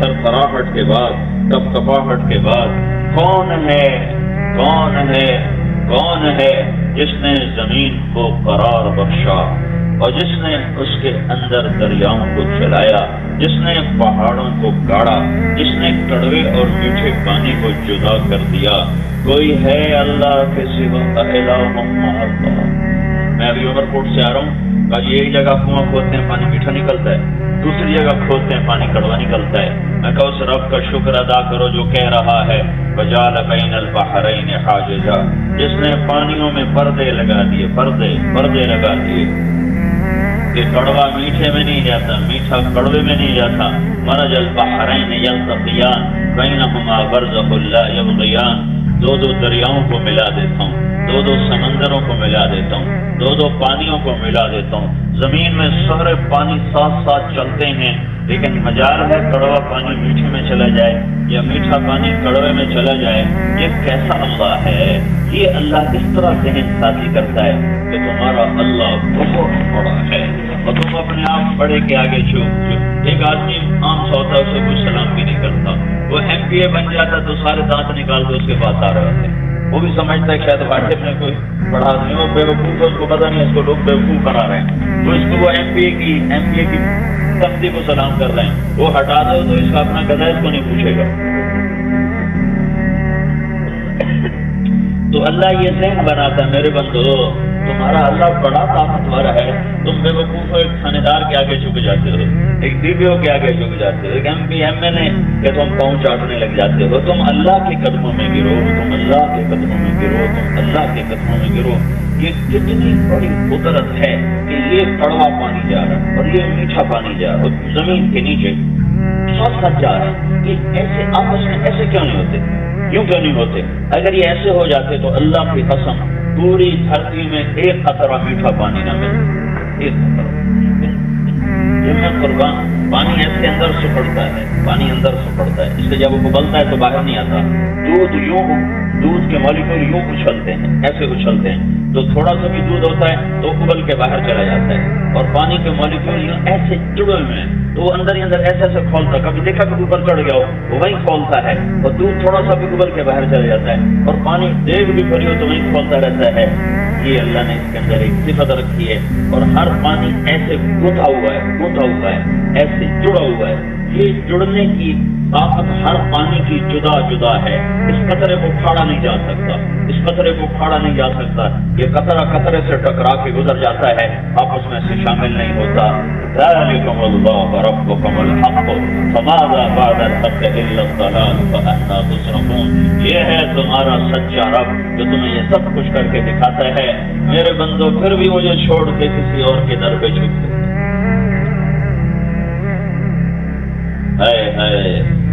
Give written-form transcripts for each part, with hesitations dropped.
تھرتھراہٹ کے بعد، کپکپاہٹ کے بعد کون ہے جس نے زمین کو قرار بخشا اور جس نے اس کے اندر دریاؤں کو چلایا، جس نے پہاڑوں کو گاڑا، جس نے کڑوے اور میٹھے پانی کو جدا کر دیا؟ کوئی ہے اللہ کے سوا؟ الہ مع اللہ۔ میں ابھی عمر کوٹ سے آ رہا ہوں، کہا ایک جگہ کنواں کھودتے ہیں پانی میٹھا نکلتا ہے، دوسری جگہ کھودتے ہیں پانی کڑوا نکلتا ہے۔ میں کہا اس رب کا شکر ادا کرو جو کہہ رہا ہے وَجَعَلَ بَيْنَ الْبَحْرَيْنِ حَاجِزًا، جس نے پانیوں میں پردے لگا دیے، پردے لگا دیے کہ کڑوا میٹھے میں نہیں جاتا، میٹھا کڑوے میں نہیں جاتا۔ مَرَجَ الْبَحْرَيْنِ يَلْتَقِيَانِ بَيْنَهُمَا بَرْزَخٌ لَا يَبْغِيَانِ، دو دریاؤں کو ملا دیتا ہوں، دو سمندروں کو ملا دیتا ہوں، دو پانیوں کو ملا دیتا ہوں۔ زمین میں سارے پانی ساتھ ساتھ چلتے ہیں، لیکن مجال ہے کڑوا پانی میٹھے میں چلا جائے یا میٹھا پانی کڑوے میں چلا جائے۔ یہ کیسا اللہ ہے؟ یہ اللہ اس طرح ذہن سازی کرتا ہے کہ تمہارا اللہ بہت بڑا ہے اور تم اپنے آپ بڑے کے آگے جھک۔ ایک آدمی عام سا ہوتا ہے، اسے کوئی سلام بھی نہیں کرتا، وہ MPA بن جاتا تو سارے دانت نکال کے اس کے پاس آ رہے ہوتے ہیں۔ وہ بھی سمجھتا ہے شاید واٹسپ میں کوئی پڑھا نہیں، وہ بیوقوف ہے، اس کو پتا نہیں اس کو لوگ بیوقوف بنا رہے ہیں، تو اس کو وہ MPA کی تختی کو سلام کر رہے ہیں، وہ ہٹا دو تو اس کا اپنا گدھا اس کو نہیں پوچھے گا۔ تو اللہ یہ ذہن بناتا ہے میرے بندو تمہارا اللہ بڑا طاقتور ہے، تم بے وقوف ہو، ایک تھانے دار کے آگے جھک جاتے ہو، ایک DPO کے آگے جھک جاتے ہو، ایک MP MLA کہ تم پاؤں چاٹنے لگ جاتے ہو۔ تم اللہ کے قدموں میں گرو، تم اللہ کے قدموں میں گرو، تم اللہ کے قدموں میں گرو۔ یہ کتنی بڑی قدرت ہے کہ یہ کڑوا پانی جا رہا ہے اور یہ میٹھا پانی جا رہا ہے زمین کے نیچے ساتھ ساتھ جا رہا ہے۔ یہ ایسے آپس میں ایسے کیوں نہیں ہوتے؟ کیوں نہیں ہوتے؟ اگر یہ ایسے ہو جاتے تو اللہ کی قسم پوری دھرتی میں ایک قطرہ میٹھا پانی نہ ملے، ایک قطرہ۔ جب میں قربان پانی ایسے اندر سپڑتا ہے، پانی اندر سپڑتا ہے، اس سے جب وہ ابلتا ہے تو باہر نہیں آتا۔ دودھ کے مالیکول یوں اچھلتے ہیں، ایسے اچھلتے ہیں، تو تھوڑا سا بھی دودھ ہوتا ہے تو ابل کے باہر چلا جاتا ہے، اور پانی کے مالیکول یوں ایسے جڑے ہوئے ہیں تو وہ اندر ہی اندر ایسے کھولتا ہے۔ کبھی دیکھا کہ اوپر چڑھ گیا ہو وہ وہیں کھولتا ہے، اور دودھ تھوڑا سا بھی ابل کے باہر چلا جاتا ہے، اور پانی دیگ بھی بھری ہو تو وہیں کھولتا رہتا ہے۔ یہ اللہ نے اس کے اندر ایک صفت رکھی ہے، اور ہر پانی ایسے گونتھا ہوا ہے، ایسے جڑا ہوا ہے۔ یہ جڑنے کی طاقت ہر پانی کی جدا جدا ہے، اس قطرے کو پھاڑا نہیں جا سکتا، اس قطرے کو پھاڑا نہیں جا سکتا۔ یہ قطرہ قطرے سے ٹکرا کے گزر جاتا ہے، آپس میں سے شامل نہیں ہوتا۔ ذَلِكُمُ اللَّهُ رَبُّكُمُ الْحَقُّ فَمَاذَا بَعْدَ الْحَقِّ إِلَّا الضَّلَالُ فَأَنَّىٰ تُصْرَفُونَ۔ یہ ہے تمہارا سچا رب جو تمہیں یہ سب کچھ کر کے دکھاتا ہے۔ میرے بندو پھر بھی مجھے چھوڑ کے کسی اور کے در پہ جھکتے۔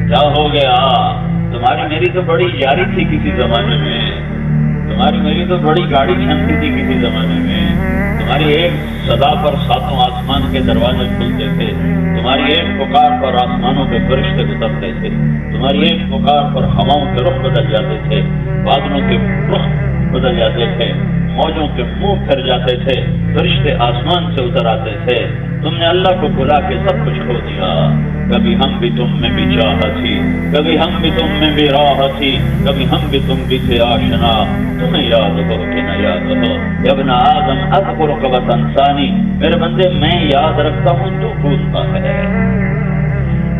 کیا ہو گیا؟ تمہاری میری تو بڑی یاری تھی کسی زمانے میں، تمہاری میری تو بڑی گاڑی چھنتی تھی کسی زمانے میں، تمہاری ایک صدا پر ساتوں آسمان کے دروازے کھلتے تھے، تمہاری ایک پکار پر آسمانوں کے فرشتے اترتے تھے، تمہاری ایک پکار پر ہواؤں کے رخ بدل جاتے تھے، بادلوں کے رخ بدل جاتے تھے، موجوں کے منہ پھر جاتے تھے، فرشتے آسمان سے اتر آتے تھے۔ تم نے اللہ کو بلا کے سب کچھ کھو دیا۔ کبھی ہم بھی تم میں بھی چاہ تھی، کبھی ہم بھی تم میں بھی راہ تھی، کبھی ہم بھی تم بھی تھے آشنا۔ تمہیں یاد ہو کہ نہ یاد ہو، یا ابن آدم اذکرک وتنسانی، میرے بندے میں یاد رکھتا ہوں تو بھولتا ہے۔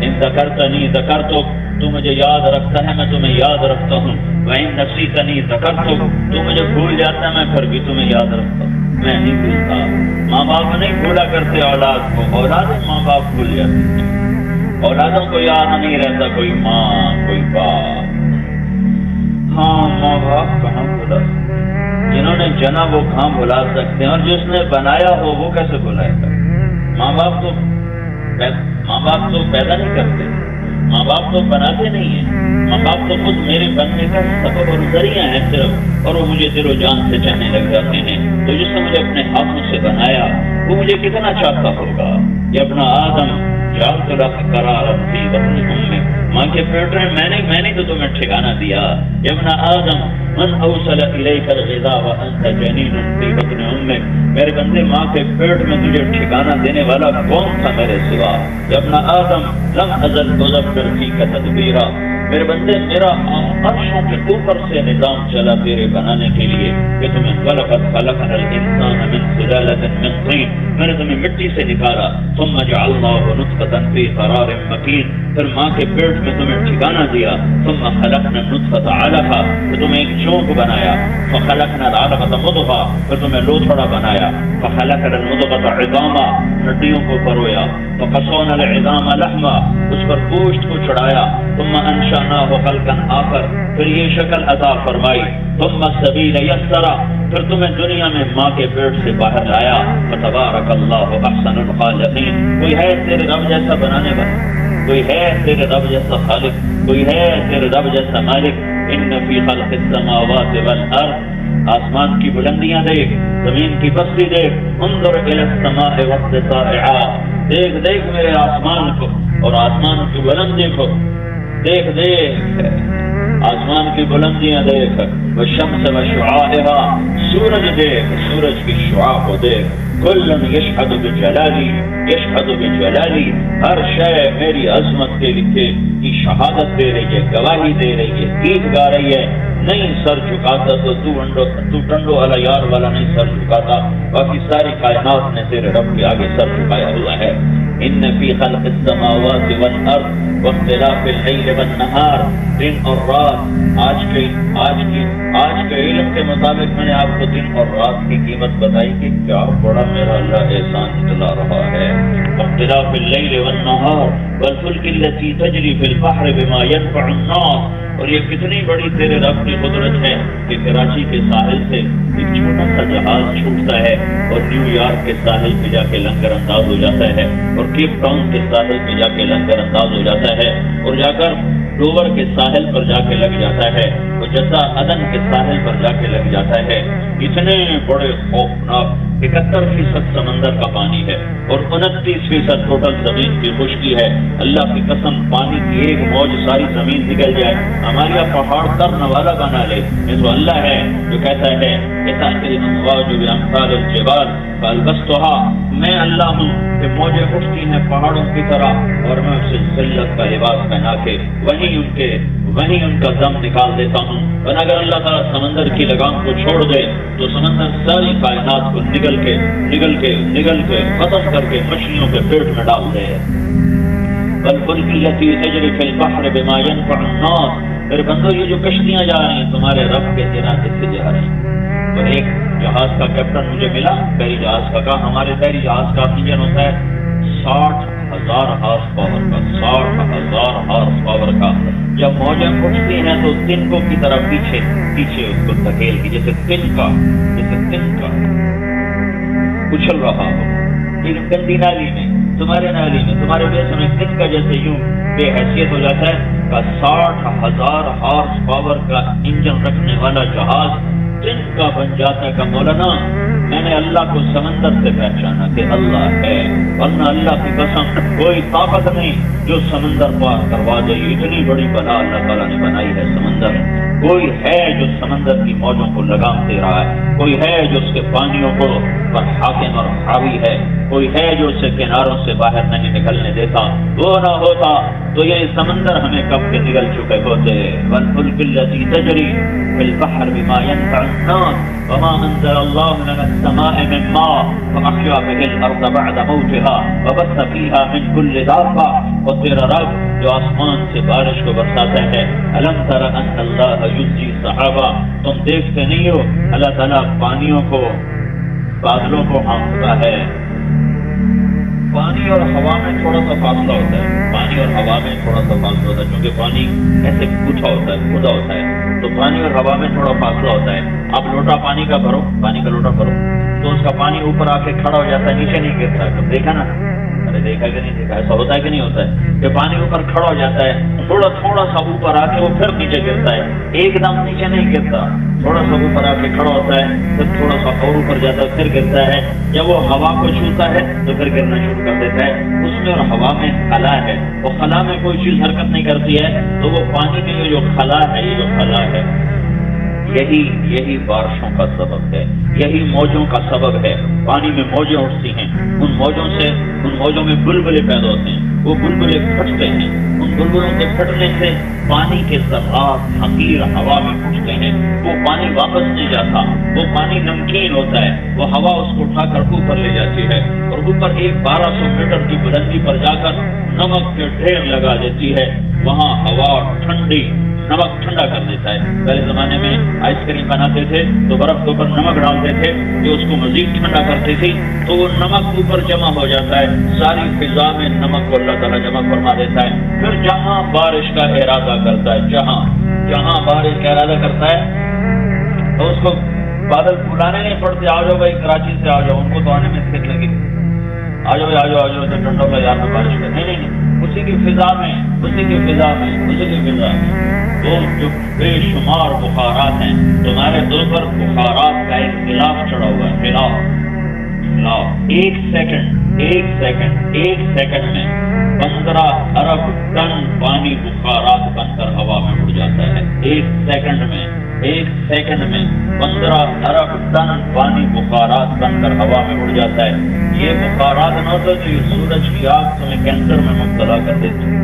ان ذکرتنی ذکرتک، تو مجھے یاد رکھتا ہے میں تمہیں یاد رکھتا ہوں۔ وَإِن نَسِيتَنِي ذَكَرْتُكَ، تو مجھے بھول جاتا ہے میں پھر بھی تمہیں یاد رکھتا ہوں۔ میں نہیں بھولتا۔ ماں باپ نہیں بھولا کرتے اولاد کو، اولاد ماں باپ بھول جاتے ہیں۔ اولادوں کو یاد نہیں رہتا کوئی ماں کوئی باپ۔ ہاں ماں باپ کہاں بھولا، جنہوں نے جنا وہ کہاں بھلا سکتے ہیں، اور جس نے بنایا ہو وہ کیسے بھلائے گا؟ ماں باپ تو پیدا نہیں کرتے، ماں باپ تو بناتے نہیں ہیں، ماں باپ تو خود میرے بننے کا سبب اور ذریعہ ہے صرف، اور وہ مجھے دل و جان سے چاہنے لگ جاتے ہیں۔ تو جس نے مجھے اپنے ہاتھوں سے بنایا وہ مجھے کتنا چاہتا ہوگا۔ یہ اپنا آدم جعلت لك قرارا في بطن امك ماں کے پیٹ میں نے تو تمہیں ٹھکانہ دیا. یا ابن آدم من اوصل الیک الغذاء وانت جنین فی بطن امک. میرے بندے ماں کے پیٹ میں تجھے ٹھکانہ دینے والا کون تھا میرے سوا؟ یا ابن آدم لم ازل ادبر فیک تدبیرا. میرے بندے میرا عرشوں کے اوپر سے نظام چلا تیرے بنانے کے لیے کہ تمہیں خلقنا الانسان من سلالۃ من طین. میں نے تمہیں مٹی سے نکالا. ثم جعلناه نطفۃ فی قرار مکین. پھر ماں کے پیٹ میں تمہیں ٹھکانہ دیا. ثم خلقنا النطفۃ علقہ. پھر تمہیں ایک چونک بنایا. فخلقنا العلقۃ مضغہ. پھر تمہیں لوتھڑا بنایا. فخلقنا المضغۃ عظاما. ہڈیوں کو پرویا. فقصونا العظام لحما. اس پر گوشت کو چڑھایا. ثم انشأناه خلقا آخر. پھر یہ شکل عطا فرمائی. ثم السبیل یسرا. پھر تمہیں دنیا میں ماں کے پیٹ سے باہر لایا. فتبارک اللہ احسن الخالقین. کوئی ہے تیرے رب جیسا بنانے والا؟ کوئی ہے تیرے رب جیسا خالق؟ کوئی ہے تیرے رب جیسا مالک؟ ان فی خلق السماوات والارض. آسمان کی بلندیاں دیکھ، زمین کی پستی دیکھ. انظر الی السماء واطلائها. دیکھ میرے آسمان کو اور آسمان کی بلندی کو. دیکھ آسمان کی بلندیاں دیکھ. والشمس وشعاعها. سورج دیکھ، سورج کی شعاع کو دیکھ. کل یشہد بجلالی یشہد بجلالی. ہر شے میری عظمت کے لیے کی شہادت دے رہی ہے، گواہی دے رہی ہے، گیت گا رہی ہے. نہیں سر جھکاتا تو تو ٹنڈو والا یار والا نہیں سر جھکاتا. باقی ساری کائنات نے تیرے رب کے آگے سر جھکایا ہوا ہے. ان فی خلق السماوات والارض واختلاف اللیل والنہار. دن اور رات. آج کے علم کے مطابق میں نے آپ کو دن اور رات کی قیمت بتائی کہ کیا بڑا میرا اللہ احسان جتلا رہا ہے. واختلاف اللیل والنہار والفلک التی تجری فی البحر بما ينفع الناس. اور یہ کتنی بڑی تیرے رب کی قدرت ہے کہ کراچی کے ساحل سے ایک چھوٹا سا جہاز چھوٹتا ہے اور نیو یارک کے ساحل پہ جا کے لنگر انداز ہو جاتا ہے اور کیپ ٹاؤن کے ساحل پہ جا کے لنگر انداز ہو جاتا ہے اور جا کر ڈوور کے ساحل پر جا کے لگ جاتا ہے اور جدہ عدن کے ساحل پر جا کے لگ جاتا ہے. اتنے بڑے خوفناک 71% سمندر کا پانی ہے اور 29% ٹوٹل زمین کی خشکی ہے. اللہ کی قسم پانی کی ایک موج ساری زمین نکل جائے ہمارے یہاں پہاڑ کرنے والا بنا لے. یہ تو اللہ ہے جو کہتا ہے میں اللہ ہوں کہ موجیں اٹھتی ہیں پہاڑوں کی طرح اور میں اسے ذلت کا لباس پہنا کے وہیں ان کا دم نکال دیتا ہوں. اور اگر اللہ تعالیٰ سمندر کی لگام کو چھوڑ دے تو سمندر ساری کائنات کو نگل کے ختم کر کے مچھلیوں کے پیٹ میں ڈال دے. والفلک التی تجری فی البحر بما ينفع الناس. میرے بندو یہ جو کشتیاں جا رہی ہیں تمہارے رب کے ارادے سے جا رہی ہیں. اور ایک جہاز کا کیپٹن مجھے ملا بحری جہاز کا. کہا ہمارے بحری جہاز کا انجن ہوتا ہے 60,000 ہارس پاور کا. 60,000 ہارس پاور کا. جب موجیں اٹھتی ہیں تو تنکوں کی طرح پیچھے اس کو دھکیل کی جیسے تن کا اچھل رہا ہو. گندی نالی میں تمہارے بیس میں تن کا جیسے یوں بے حیثیت ہو جاتا ہے. 60,000 ہارس پاور کا انجن رکھنے والا جہاز تن کا بن جاتا ہے. کا مولانا میں نے اللہ کو سمندر سے پہچانا کہ اللہ ہے ورنہ اللہ کی قسم کوئی طاقت نہیں جو سمندر پار کروا دے. اتنی بڑی بلا اللہ تعالیٰ نے بنائی ہے سمندر. کوئی ہے جو سمندر کی موجوں کو لگام دے رہا ہے. کوئی ہے جو اس کے پانیوں کو پر حاکم اور حاوی ہے. کوئی ہے جو اسے کناروں سے باہر نہیں نکلنے دیتا. وہ نہ ہوتا تو یہ سمندر ہمیں کب کے نگل چکے ہوتے. والفلک التی تجری فی البحر بما ينفع الناس وما انزل الله من السماء من ماء فاحیا به الارض بعد موتها وبث فيها من كل دابة. اور تیرا رب جو آسمان سے بارش کو برساتا ہے. الم تر ان اللہ یزجی صحابہ. تم دیکھتے نہیں ہو اللہ تعالیٰ پانیوں کو بادلوں کو ہانکتا ہے. پانی اور ہوا میں تھوڑا سا فاصلہ ہوتا ہے. کیونکہ پانی ایسے پوچھا ہوتا ہے کھدا ہوتا ہے تو پانی اور ہوا میں تھوڑا فاصلہ ہوتا ہے. آپ لوٹا پانی کا لوٹا بھرو تو اس کا پانی اوپر آ کے کھڑا ہو جاتا ہے نیچے نہیں گرتا. تم دیکھا نا ارے دیکھا کہ نہیں دیکھا؟ ایسا ہوتا ہے کہ نہیں ہوتا ہے کہ پانی اوپر کھڑا ہو جاتا ہے، تھوڑا سا اوپر آ کے وہ پھر نیچے گرتا ہے، ایک دم نیچے نہیں گرتا، تھوڑا سا اوپر آ کے کھڑا ہوتا ہے، پھر تھوڑا سا اور اوپر جاتا ہے، پھر گرتا ہے، جب وہ ہوا کو چھوتا ہے تو پھر گرنا شروع کر دیتا ہے۔ اس میں اور ہوا میں خلا ہے، وہ خلا میں کوئی چیز حرکت نہیں کرتی ہے، تو وہ پانی میں یہ جو خلا ہے، یہ جو خلا ہے، یہی بارشوں کا سبب ہے، یہی موجوں کا سبب ہے۔ پانی میں موجیں اٹھتی ہیں، ان موجوں میں بلبلے پیدا ہوتے ہیں، وہ بلبلے پھٹتے ہیں، ان بلبلوں کے پھٹنے سے پانی کے ذرات حقیر ہوا میں اٹھتے ہیں، وہ پانی واپس نہیں جاتا، وہ پانی نمکین ہوتا ہے، وہ ہوا اس کو اٹھا کر اوپر لے جاتی ہے اور اوپر 1200 میٹر کی بلندی پر جا کر نمک کے ڈھیر لگا دیتی ہے، وہاں ہوا ٹھنڈی، نمک ٹھنڈا کر دیتا ہے۔ پہلے زمانے میں آئس کریم بناتے تھے تو برف کے اوپر نمک ڈالتے تھے جو اس کو مزید ٹھنڈا کرتی تھی، تو وہ نمک اوپر جمع ہو جاتا ہے، ساری فضا میں نمک کو اللہ تعالیٰ جمع فرما دیتا ہے۔ پھر جہاں بارش کا ارادہ کرتا ہے، جہاں بارش کا ارادہ کرتا ہے تو اس کو بادل بلانے نہیں پڑتے، آ جاؤ بھائی کراچی سے آ جاؤ، ان کو تو آنے میں دقت لگی، آ جاؤ تو ٹھنڈا کا یار میں بارش کر، نہیں، اسی کی فضا میں وہ جو بے شمار بخارات ہیں، تمہارے دل پر بخارات کا ایک غلاف چڑھا ہوا ہے، غلاف۔ ایک سیکنڈ میں 15 ارب ٹن پانی بخارات بن کر ہوا میں اڑ جاتا ہے۔ ایک سیکنڈ میں 15 ارب ٹن پانی بخارات بن کر ہوا میں اڑ جاتا ہے۔ یہ بخارات نہ ہوتا تو یہ سورج کی آگ تمہیں کینسر میں مبتلا کر دیتی،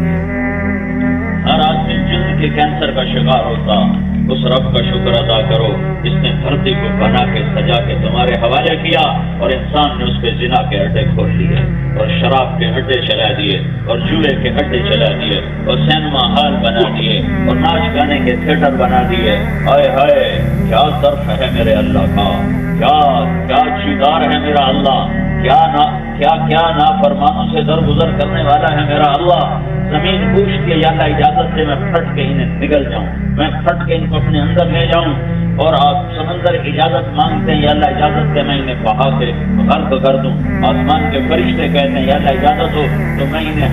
ہر آدمی جلد کے کینسر کا شکار ہوتا۔ اس رب کا شکر ادا کرو جس نے دھرتی کو بنا کے سجا کے تمہارے حوالے کیا، اور انسان نے اس پہ زنا کے اڈے کھول لیے اور شراب کے اڈے چلا دیے اور جوئے کے اڈے چلا دیے اور سینما ہال بنا دیے اور ناچ گانے کے تھیٹر بنا دیے۔ ہائے کیا طرف ہے میرے اللہ کا، کیا چیدار ہے میرا اللہ، کیا نافرمانوں سے درگزر کرنے والا ہے میرا اللہ۔ زمین پوچھتی ہے یا اللہ اجازت دے میں پھٹ کے انہیں نگل جاؤں، میں پھٹ کے ان کو اپنے اندر لے جاؤں، اور آپ سمندر اجازت مانگتے ہیں یا اللہ اجازت دے میں انہیں بہا کے غرق کر دوں۔ آسمان کے فرشتے کہتے ہیں یا اللہ اجازت ہو تو میں انہیں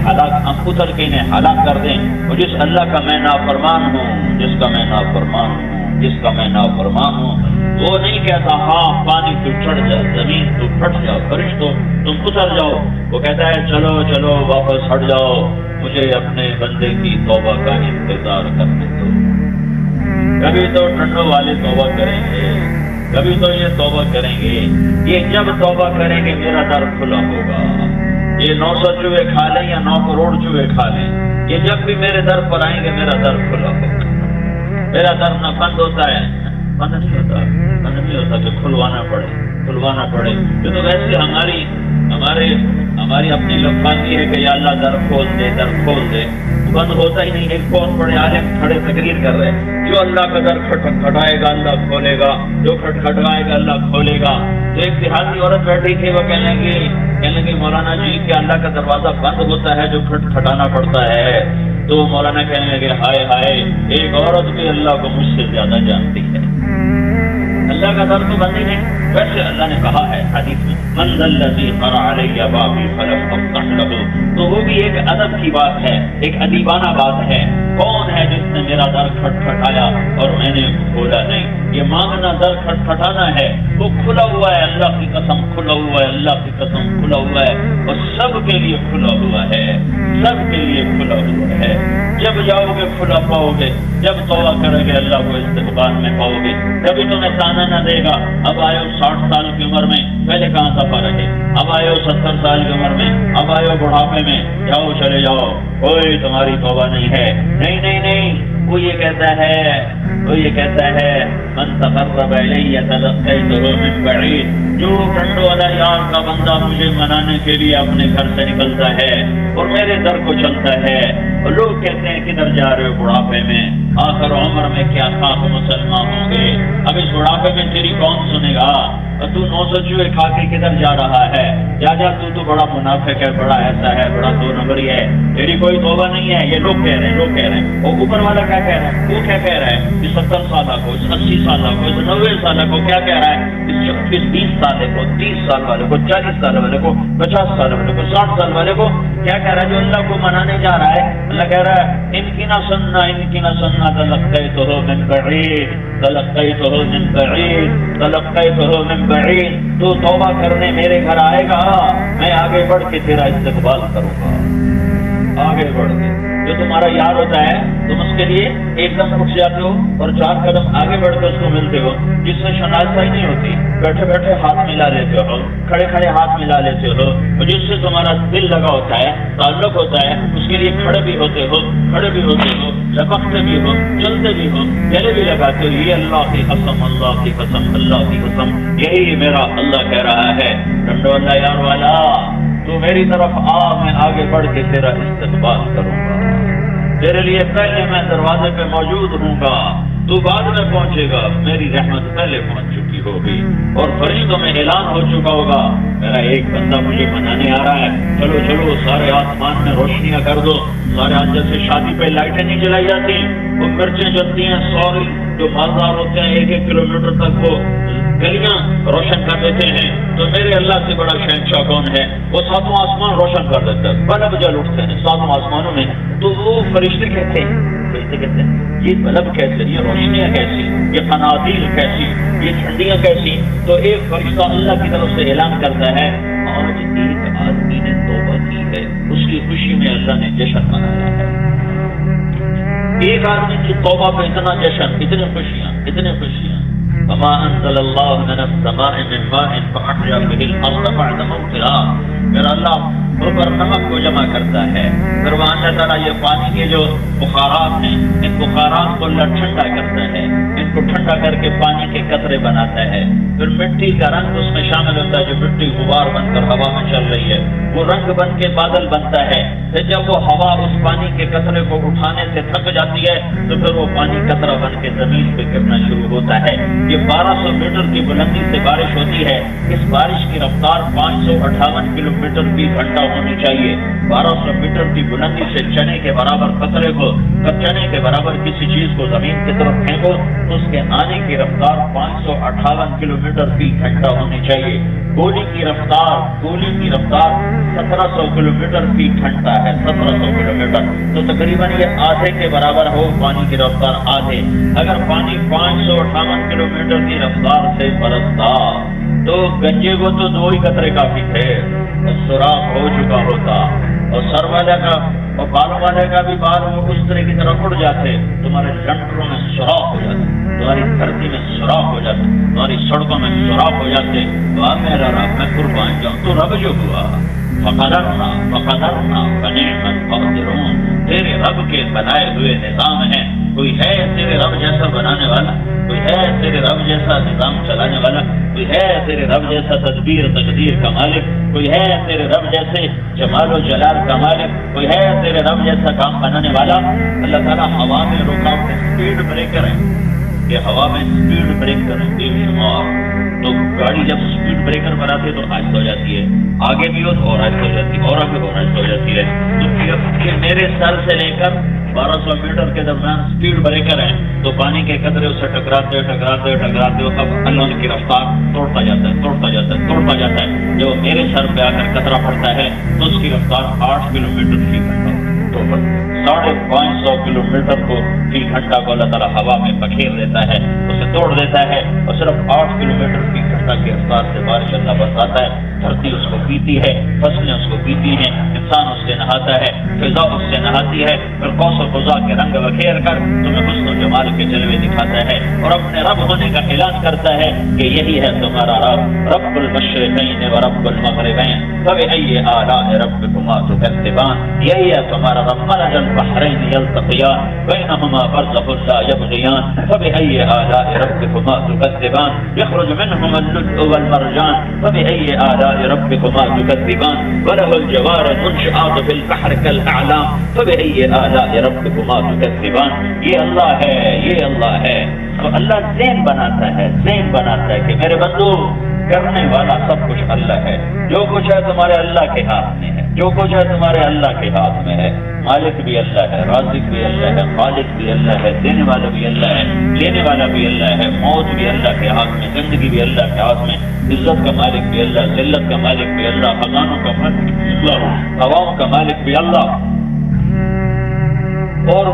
ہم اتر کے انہیں ہلاک کر دیں۔ اور جس اللہ کا میں نافرمان ہوں، جس کا میں نافرمان ہوں، وہ نہیں کہتا ہاں پانی تو چڑھ جا، زمین تو پھٹ جاؤ، فرشتوں تم اتر جاؤ، وہ کہتا ہے چلو واپس ہٹ جاؤ، مجھے اپنے بندے کی توبہ کا انتظار کرنے دو۔ کبھی تو ٹھنڈوں والے توبہ کریں گے، کبھی تو یہ توبہ کریں گے، یہ جب توبہ کریں گے میرا در کھلا ہوگا۔ یہ 900 چوہے کھا لیں یا 9 کروڑ چوہے کھا لیں، یہ جب بھی میرے در پر آئیں گے میرا در کھلا ہوگا۔ میرا در نہ بند ہوتا ہے، بند نہیں ہوتا کہ کھلوانا پڑے، یہ تو ویسے ہماری اپنی لفظی ہے کہ یا اللہ در کھول دے، بند ہوتا ہی نہیں۔ ایک بہت بڑے عالم کھڑے تقریر کر رہے ہیں، جو اللہ کا در کھٹکھٹائے گا اللہ کھولے گا، جو کھٹکھٹائے گا اللہ کھولے گا۔ تو ایک دیہاتی عورت بیٹھی تھی، وہ کہنے لگی مولانا جی کہ اللہ کا دروازہ بند ہوتا ہے جو کھٹکھٹانا پڑتا ہے۔ تو مولانا کہنے لگے ہائے ایک عورت بھی اللہ کو مجھ سے زیادہ جانتی ہے، اللہ کا در تو بند ہی نہیں۔ ویسے اللہ نے کہا ہے حدیث میں من ذا الذی قرع علی بابی فلم افتح لہ، تو وہ بھی ایک ادب کی بات ہے، ایک ادیبانہ بات ہے۔ کون ہے جس نے میرا در کھٹکھٹایا اور میں نے کھولا نہیں؟ یہ مانگنا در کھٹکھٹانا ہے، وہ کھلا ہوا ہے، اللہ کی قسم کھلا ہوا ہے، اللہ کی قسم کھلا ہوا ہے، اور سب کے لیے کھلا ہوا ہے، سب کے لیے کھلا ہوا ہے۔ جب جاؤ گے کھلا پاؤ گے، جب توبہ کرو گے اللہ کو استقبال میں پاؤ گے۔ کبھی تمہیں تانا نہ دے گا اب آئے ہو 60 سال کی عمر میں، پہلے کہاں دفعہ رہے، اب آئے ہو 70 سال کی عمر میں، اب آئے ہو بڑھاپے میں، جاؤ چلے جاؤ، کوئی تمہاری توبہ نہیں ہے۔ نہیں، وہ یہ کہتا ہے من تقرب الی تلقیتہ من بعید، جو ٹنڈو والا یار کا بندہ مجھے منانے کے لیے اپنے گھر سے نکلتا ہے اور میرے در کو چلتا ہے، اور لوگ کہتے ہیں کدھر جا رہے ہو بڑھاپے میں، آخر عمر میں کیا خاک مسلمان ہوں گے، اب اس بڑھاپے میں تیری کون سنے گا، اور تو 900 چوہے کھا کے کدھر جا رہا ہے، جا تو بڑا منافق ہے، بڑا ایسا ہے، بڑا 2 نمبر ہو رہی ہے، تیری کوئی توبہ نہیں ہے، یہ لوگ کہہ رہے ہیں اور اوپر والا کیا کہہ رہا ہے؟ وہ کیا کہہ رہا ہے؟ اس 70 سالہ کو، اس 80 سالہ کو، اس 90 سالہ کو کیا کہہ رہا ہے؟ اس 20 سالے کو، 30 سال والے کو، 40 سال والے کو، 50 سال والے کو، 60 سال والے کو کیا کہہ رہا ہے؟ جو اللہ کو منانے جا رہا ہے، اللہ کہہ رہا ہے ان کی نہ سننا تلقیتہ من بعید، تلقیتہ من بعید، تلقیتہ من بعید، تو توبہ کرنے میرے گھر آئے گا، میں آگے بڑھ کے تیرا استقبال کروں گا، آگے بڑھ کے۔ جو تمہارا یار ہوتا ہے تم اس کے لیے ایک دم اٹھ جاتے ہو اور 4 قدم آگے بڑھ کے اس کو ملتے ہو، جس سے شناسائی نہیں ہوتی، بیٹھے بیٹھے ہاتھ ملا لیتے ہو، کھڑے کھڑے ہاتھ ملا لیتے ہو، جس سے تمہارا دل لگا ہوتا ہے، تعلق ہوتا ہے، اس کے لیے کھڑے بھی ہوتے ہو، لپکتے بھی ہو، چلتے بھی ہو، گلے بھی لگاتے ہو۔ یہ اللہ کی قسم، اللہ کی قسم، اللہ کی قسم، یہی میرا اللہ کہہ رہا ہے ڈنڈو اللہ یار والا، تو میری طرف آ، میں آگے بڑھ کے تیرا استقبال کروں گا، تیرے لیے پہلے میں دروازے پہ موجود ہوں گا، تو بعد میں پہنچے گا، میری رحمت پہلے پہنچ چکی ہوگی اور فرشتوں میں اعلان ہو چکا ہوگا میرا ایک بندہ مجھے منانے آ رہا ہے، چلو چلو سارے آسمان میں روشنیاں کر دو، سارے آج جیسے شادی پہ لائٹیں نہیں جلائی جاتی، وہ مرچیں جلتی ہیں، سوری جو مالدار ہوتے ہیں 1-1 کلومیٹر تک وہ گلیاں روشن کر دیتے ہیں، تو میرے اللہ سے بڑا شہنشاہ کون ہے؟ وہ 7واں آسمان روشن کر دیتا ہے، بلب جل اٹھتے ہیں 7 آسمانوں میں، تو وہ فرشتے کہتے ہیں یہ بلب کیسے، یہ روشنیاں کیسی، یہ قنادیل کیسی، یہ ٹھنڈیاں کیسی؟ تو ایک فرشتہ اللہ کی طرف سے اعلان کرتا ہے آج ایک آدمی نے توبہ کی ہے، اس کی خوشی میں اللہ نے جشن منایا ہے، ایک آدمی کی توبہ پہ اتنا جشن، اتنی خوشیاں۔ وما انزل اللہ من السماء من ماء فاحیا به الارض بعد موتها، میرا اللہ اوپر نمک کو جمع کرتا ہے، پھر وہاں اللہ تعالیٰ یہ پانی کے جو بخارات ہیں، ان بخارات کو اللہ ٹھنڈا کرتا ہے، ان کو ٹھنڈا کر کے پانی کے قطرے بناتا ہے، پھر مٹی کا رنگ اس میں شامل ہوتا ہے، جو مٹی غبار بن کر ہوا میں چل رہی ہے وہ رنگ بن کے بادل بنتا ہے، پھر جب وہ ہوا اس پانی کے قطرے کو اٹھانے سے تھک جاتی ہے تو پھر وہ پانی قطرہ بن کے زمین پہ گرنا شروع ہوتا ہے۔ یہ 1200 میٹر کی بلندی سے بارش ہوتی ہے، اس بارش کی رفتار 558 کلومیٹر فی گھنٹہ ہونی چاہیے۔ 1200 میٹر کی بلندی سے چنے کے برابر قطرے کو، چنے کے برابر کسی چیز کو زمین کی طرف پھینکو تو اس کے آنے کی رفتار 558 کلومیٹر فی گھنٹہ ہونی چاہیے۔ گولی کی رفتار 1700 کلومیٹر فی گھنٹہ ہے، 1700 کلومیٹر، تو تقریباً یہ آدھے کے برابر ہو پانی کی رفتار، آدھے۔ اگر پانی 558 کلومیٹر کی رفتار سے برستا تو گنجے کو تو 2 ہی قطرے کافی تھے، اور سوراخ ہو چکا ہوتا، اور سر والے کا اور بالوں والے کا بھی بال وہ اس طرح کی طرف اڑ جاتے، تمہارے لنٹروں میں سوراخ ہو جاتے، تمہاری دھرتی میں سوراخ ہو جاتے، تمہاری سڑکوں میں سوراخ ہو جاتے، تو اب میرا رب میں قربان جاؤں، تو رب جو ہوا فقدرنا فنعم القادرون، تیرے رب کے بنائے ہوئے نظام ہیں، کوئی ہے تیرے رب جیسا بنانے والا، کوئی ہے تیرے رب جیسا نظام چلانے والا، کوئی ہے تیرے رب جیسا تدبیر تقدیر کا مالک، کوئی ہے تیرے رب جیسے جمال و جلال کا مالک، کوئی ہے تیرے رب جیسا کام بنانے والا۔ اللہ تعالیٰ ہوا میں رکاوٹ اسپیڈ بریکر ہے، یہ ہوا میں اسپیڈ بریکر ہے بے شمار، تو گاڑی جب اسپیڈ بریکر بناتے تو آہستہ ہو جاتی ہے، آگے بھی ہو تو اور آہستہ ہو جاتی ہے، اور آگے اور آہستہ ہو جاتی ہے۔ تو یہ میرے سر سے لے کر 1200 میٹر کے درمیان اسپیڈ بریکر ہے، تو پانی کے قطرے اسے ٹکراتے اب اللہ کی رفتار توڑتا جاتا ہے، جب میرے سر پہ آ کر قطرہ پڑتا ہے تو اس کی رفتار 8 کلومیٹر فی گھنٹہ، تو 550 کلومیٹر کو فی گھنٹہ کو اللہ تعالیٰ ہوا میں بکھیر دیتا ہے، اسے توڑ دیتا ہے، اور صرف 8 کلومیٹر فی گھنٹہ کی رفتار سے بارش اللہ برساتا ہے، دھرتی اس کو پیتی ہے، فصلیں اس کو پیتی ہیں، انسان اس سے نہاتا ہے، فضا اس سے نہاتی ہے، پھر قوس و قزح کے رنگ بکھیر کر تمہیں حسن و جمال کے جلوے دکھاتا ہے، اور اپنے رب ہونے کا اعلان کرتا ہے کہ یہی ہے تمہارا رب المشرقین و رب المغربین فبأی آلاء ربکما تکذبان، یہی ہے تمہارا رب، مرج البحرین یلتقیان بینہما برزخ لا یبغیان فبأی آلاء ربکما تکذبان یخرج منہما اللؤلؤ والمرجان فبأي آلاء ربكما تكذبان وله الجوار المنشآت في البحر كالأعلام فبأي آلاء ربكما تكذبان۔ یہ اللہ ہے، تو اللہ ذہن بناتا ہے کہ میرے بندو کرنے والا سب کچھ اللہ ہے، جو کچھ ہے تمہارے اللہ کے ہاتھ میں ہے، جو کچھ ہے تمہارے اللہ کے ہاتھ میں ہے. مالک بھی اللہ ہے، رازق بھی اللہ ہے، خالق بھی اللہ ہے، دینے والا بھی اللہ ہے، لینے والا بھی اللہ ہے. موت بھی اللہ کے ہاتھ میں، زندگی بھی اللہ کے ہاتھ میں. عزت کا مالک بھی اللہ، ذلت کا مالک بھی اللہ، خزانوں کا مالک بھی اللہ، ہواؤں کا مالک بھی اللہ. اور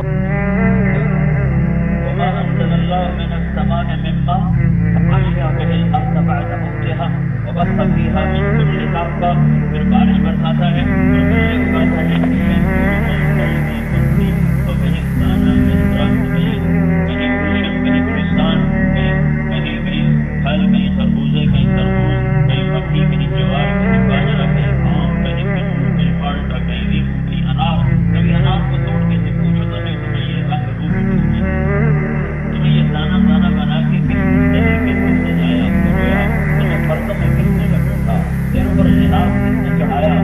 وما انزل الله من السماء من ماء فأحيا به الأرض بعد موتها وبث فيها من كل دابة. پھر بارش برساتا ہے، چڑھایا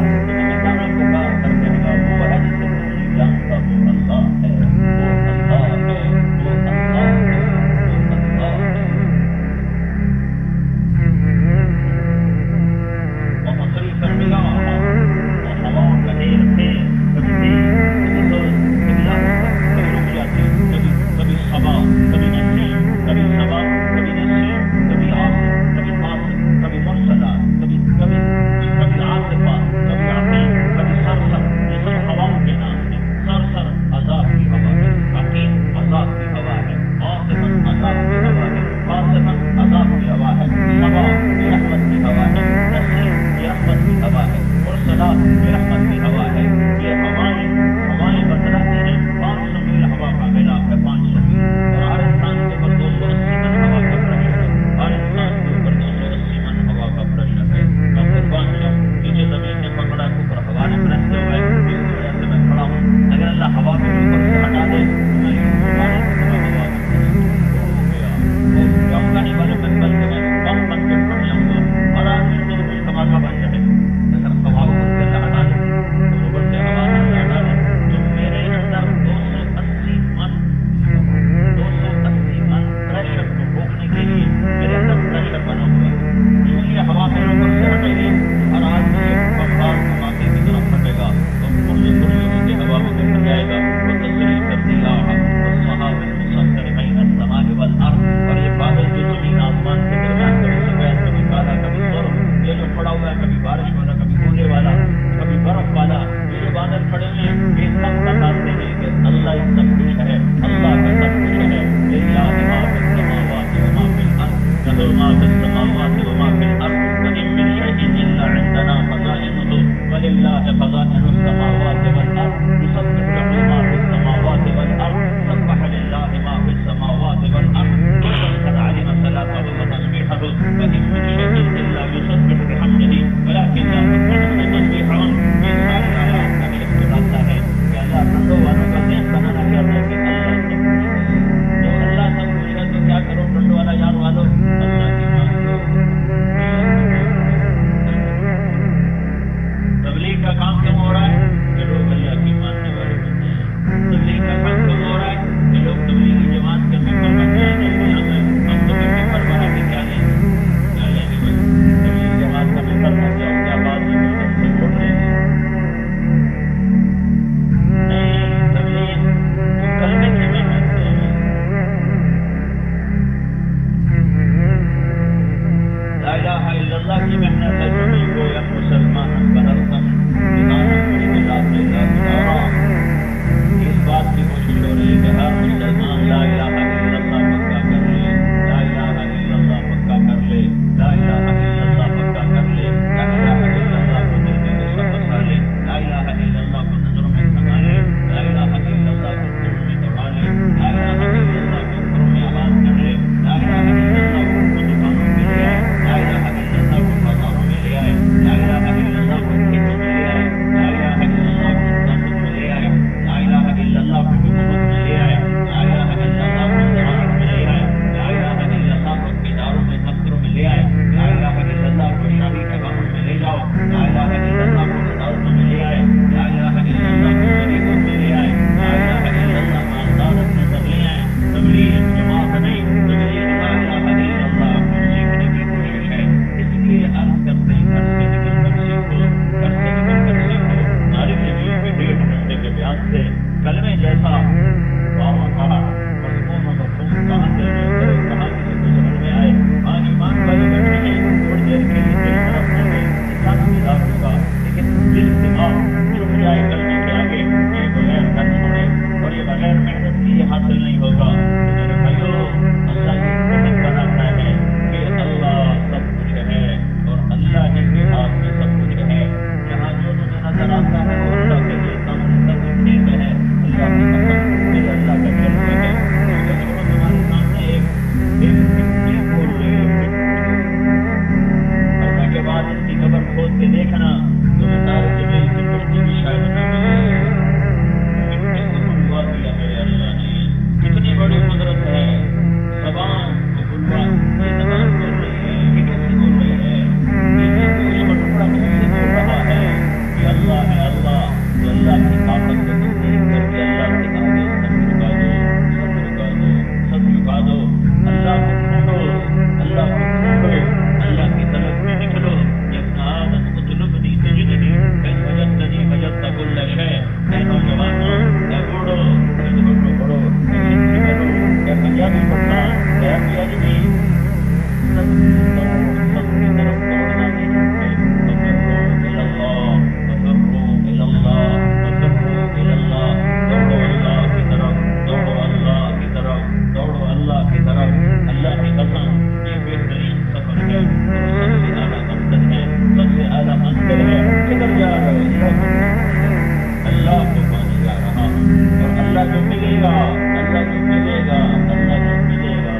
طاقت کو تسلیم کر کے اللہ کے آگے سب جھکا دو، اللہ کو ڈھونڈو، اللہ کو ڈھونڈو، اللہ کی طرف میں نکلو۔ آدم اطلبنی تجدنی فإن وجدتنی وجدت كل شيء۔ اے نوجوانوں، اے بوڑھو، اے چھوٹو بڑو، اے سکھی بڑو، اے پنجابی پٹھا، اے اجمی، سب کی طرف دوڑنا نہیں ہے۔ ففروا إلى الله، ففروا إلى الله، ففروا إلى الله۔ دوڑو اللہ کی طرف، دوڑو اللہ کی طرف، دوڑو اللہ کی طرف۔ اللہ کی قسم یہ بہترین سفر ہے اور سب سے اعلیٰ مقصد ہے، سب سے اعلیٰ منزل ہے۔ کدھر جا رہے ہو؟ اللہ کو پانے جا رہا ہوں، اور اللہ جو ملے گا، اللہ جو ملے گا، اللہ جو ملے گا۔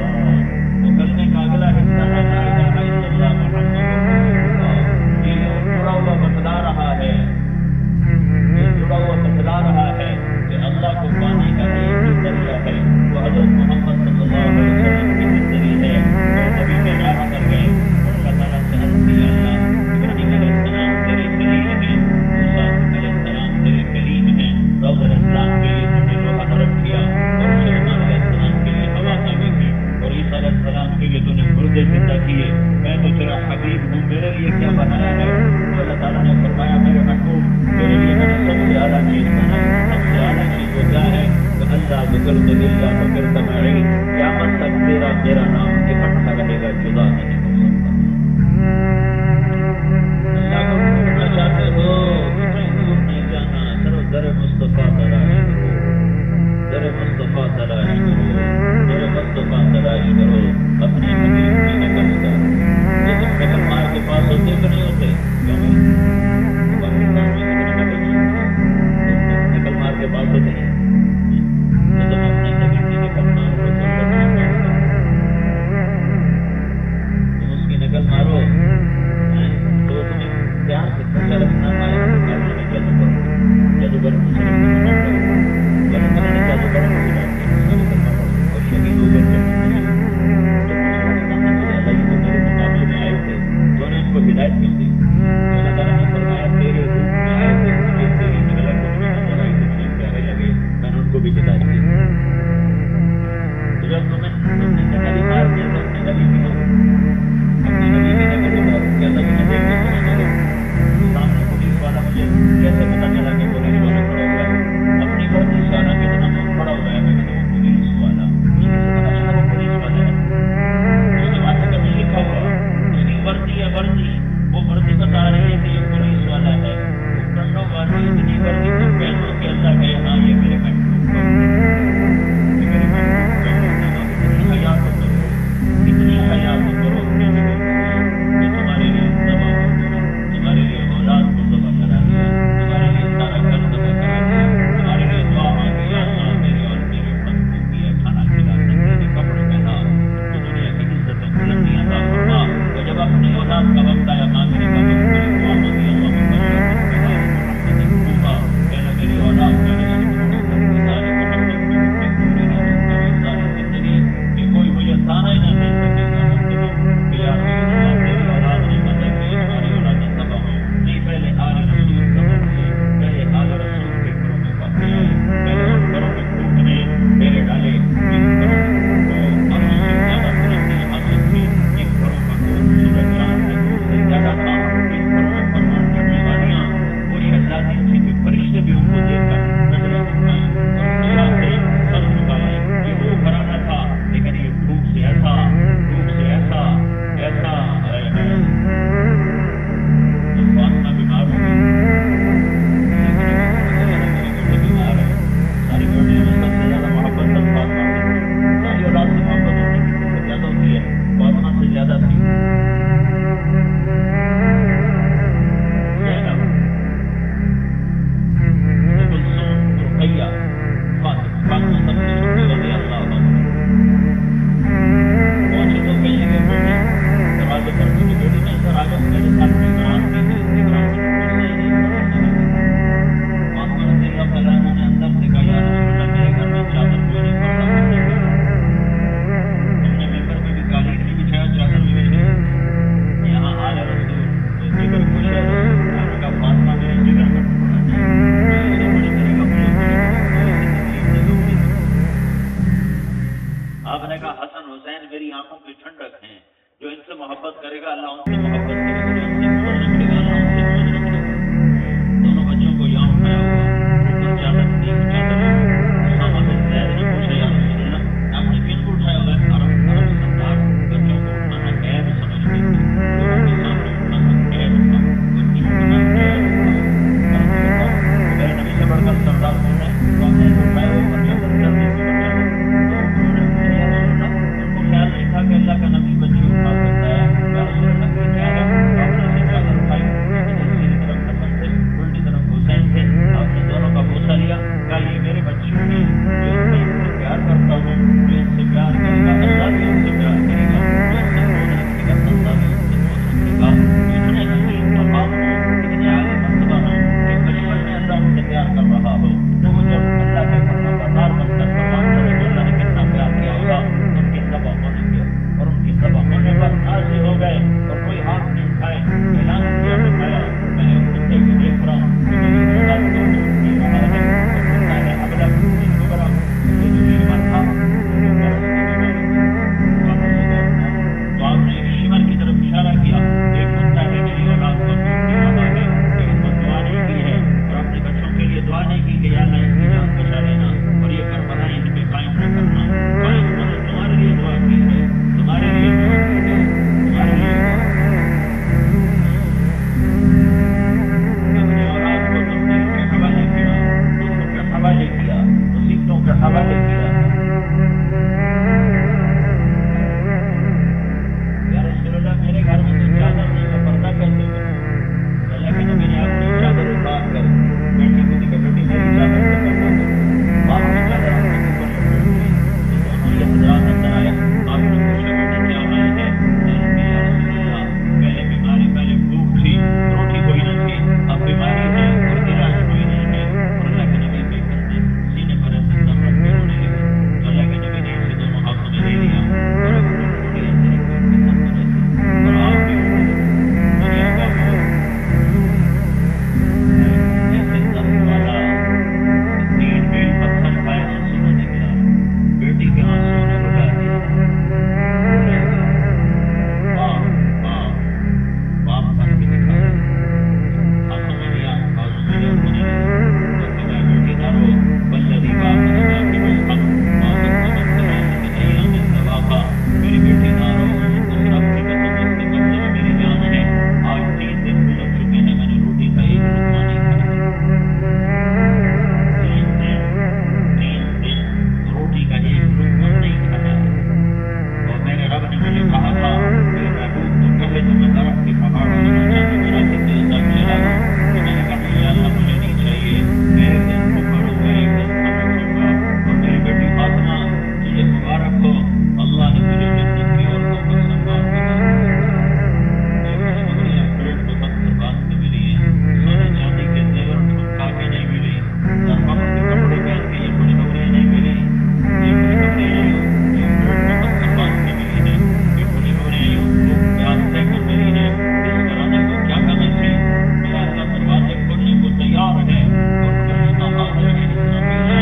وہ کرنے کا اگلا حصہ ہے لا الہ الا اللہ محمد رسول اللہ۔ یہ جڑا ہوا بتلا رہا ہے، یہ جڑا ہوا بتلا رہا ہے کہ اللہ کو پانے کا ایک ذریعہ ہے، وہ حضرت محمد صلی اللہ علیہ وسلم کی زندگی ہے۔ وہ نبی میں راہ کر گئے، اللہ تعالیٰ سے عرض کیا، اللہ ابراہیم علیہ السلام تیرے خلیل ہیں، موسیٰ علیہ السلام تیرے کلیم ہیں، داؤد علیہ السلام کے لیے تم نے لوہا نرم کیا، اور سلیمان علیہ السلام کے لیے ہوا قابل کی، اور عیسیٰ علیہ السلام کے لیے تو نے مردے زندہ کیے۔ میں تو تیرا حبیب ہوں، میرے لیے کیا بنایا ہے؟ تو اللہ تعالیٰ نے فرمایا میرے محبوب میرے لیے میں نے سب سے اعلیٰ چیز بنائی۔ سب سے اعلیٰ چیز وہ کیا ہے؟ کہ اللہ ذکر تو للہ فکر تمہاری، قیامت تک تیرا میرا نام اکٹھا رہے گا، جدا نہیں ہو سکتا۔ اللہ کو ڈھونڈنا چاہتے ہو، کہیں دور نہیں جانا، صرف در مصطفیٰ تلاش کرو، در مصطفیٰ تلاش کرو، در مصطفیٰ تلاش کرو، اپنے حبیب کی نقل کر۔ یہ تم نقل مار کے پاس ہوتے کہ نہیں ہوتے؟ کیوں نہیں؟ پاکستان میں کتنی نقل نہیں ہوتی، نقل مار کے پاس ہوتے ہیں۔ تو تم اپنے نبی کی نقل مار کو سنت میں پاس کرو۔ کرے گا اللہ ان سے محبت کرے گا، جو ان سے موج رکھے گا اللہ ان سے موج رکھے گا۔ دونوں بچوں کو یہاں اٹھایا ہوا اوپر چادر تین چادر اسامہ بن زید نے پوچھا یا رسول اللہ آپ نے کن کو اٹھایا ہوا ہے؟ عرب سردار بچوں کو اٹھانا عیب سمجھتے تھے، لوگوں کے سامنے اٹھانا عیب تھا، بچوں اٹھانا عیب تھا۔ میرے نبی سے بڑھ کر سردار کون ہے؟ تو ہم نے اٹھایا ہوا اوپر چادر جلدی سے اوپر چادر، تو انہوں نے پوچھا یا رسول اللہ ان کو خیال نہیں تھا کہ اللہ کا نبی بچے اٹھا سکتا ہے، یا رسول اللہ یہ کیا ہے؟ آپ نے سے چادر اٹھائی، ادھر سیدھی طرف حسن تھے الٹی طرف حسین تھے، آپ نے دونوں کا بوسہ لیا، کہا یہ میرے بچے ہیں جو ان سے پیار کرتا ہوں، جو ان سے پیار کرے گا اللہ بھی ان سے پیار کرے گا، جو ان سے موج رکھے گا اللہ بھی ان سے موج رکھے گا۔ اتنے عظیم مقام ہوں، اتنے اعلیٰ مرتبہ ہوں کہ بچپن میں اللہ ان سے پیار کر رہا ہو، تو وہ جب اللہ کے فرمانبردار بن کر فرمان کرے تو اللہ نے کتنا پیار کیا ہوگا۔ ان کی ذبح ہونے کے اور ان کی ذبح ہونے پر راضی ہو گئے اور کوئی ہاتھ نہیں اٹھائے، اعلان کیا فرمایا میں ایک کتے کو دیکھ رہا ہوں کہ میری اولاد کو یہ رہا ہے اور کتا ہے ابلک اس کو برا یہ جو شمر تھا وہ برس کی بیماری تھی واپس ہو گیا تھا، تو آپ نے اس شمر کی طرف اشارہ کیا، ایک کتا ہے میری اولاد کو دودھ پی رہا ہے، لیکن وہ دعا نہیں کی ہے اور اپنے بچوں کے لیے دعا نہیں کی کہ یا اللہ ان کی جان بچا لینا اور یہ کربلا ان پہ قائم نہ کرنا، قائم ہونا تمہارے لیے دعا کی ہے، تمہارے لیے دعا کی ہے، تمہارے لیے اپنے اولاد کو تبدیل کے حوالے کیا، دوسروں کے حوالے کیا، مصیبتوں کے حوالے کیا۔ یا رسول اللہ میرے گھر میں تو چادر نہیں ہے، پردہ کیسے کروں؟ اللہ کے نبی نے اپنی چادر اتار کر بیٹی کو دی کہ بیٹی میری چادر سے پردہ کرو، باپ کی چادر آپ کے اوپر لپیٹ دی، تو دونوں یہ حضرات اندر آئے، آپ نے پوچھا بیٹی کیا حال ہے؟ یا رسول اللہ پہلے بیماری پہلے بھوک تھی روٹی کوئی نہ تھی، اب بیماری ہے اور علاج کوئی نہیں ہے، اور اللہ کے نبی کے بندے سینے پر ایسے دم رکھ کے رونے لگے، تو اللہ کے نبی نے اسے دونوں ہاتھوں میں لے لیا اور اب وہ تھوڑی اندر ایک پیٹ کے ساتھ بنے تھے اور آپ بھی اٹھے دنیا کا وہ ایسے دم والا 3 میل پتھر کھائے آنسو نہ نکلا، بیٹی کے آنسو نے رلا دیا، باپ بن کے دکھایا، ہاتھوں میں لیا بازو میں لیا رونے لگے، تو فرمایا بیٹی نہ رو والذی بعثنا فی الحق ما قدمت ثلاثة ایام سواقا، میری بیٹی نہ رو، اس رب کی قسم جس کے قبضے میں میری جان ہے، آج 3 دن گزر چکے ہیں میں نے روٹی کا ایک لقمہ نہیں کھایا، 3 دن روٹی کا ایک لقمہ نہیں کھایا، اور میرے رب نے مجھے کہا تھا کہ محبوب تو کہے تو میں درخت کے پہاڑوں سے نیچے میرا سے دل تک چلا گا، تو میں نے کہا یا اللہ مجھے نہیں چاہیے، میں ایک دن بھوکا رہوں گا ایک دن کھانا کھاؤں گا، اور میری بیٹی فاطمہ تجھے مبارک ہو اللہ نے تجھے جنت کی عورتوں کا سنبھال کے ایک خوشخبری پیٹ پہ پتھر باندھ کے ملی ہے، سونے چاندی کے زیور ٹھمکا کے نہیں ملی، درخت کے کپڑے پہن کے یہ خوشخبریاں نہیں ملی، یہ خوشخبریاں جو پیٹ پہ پتھر باندھ کے ملی ہے، یہ خوشخبریاں جو پیاس دے کر ملی ہے، اس گھرانے کو کیا کمی تھی؟ میرا اللہ دروازے کھولنے کو تیار ہے اور کرشمہ حاضر ہے اتنا پیشہ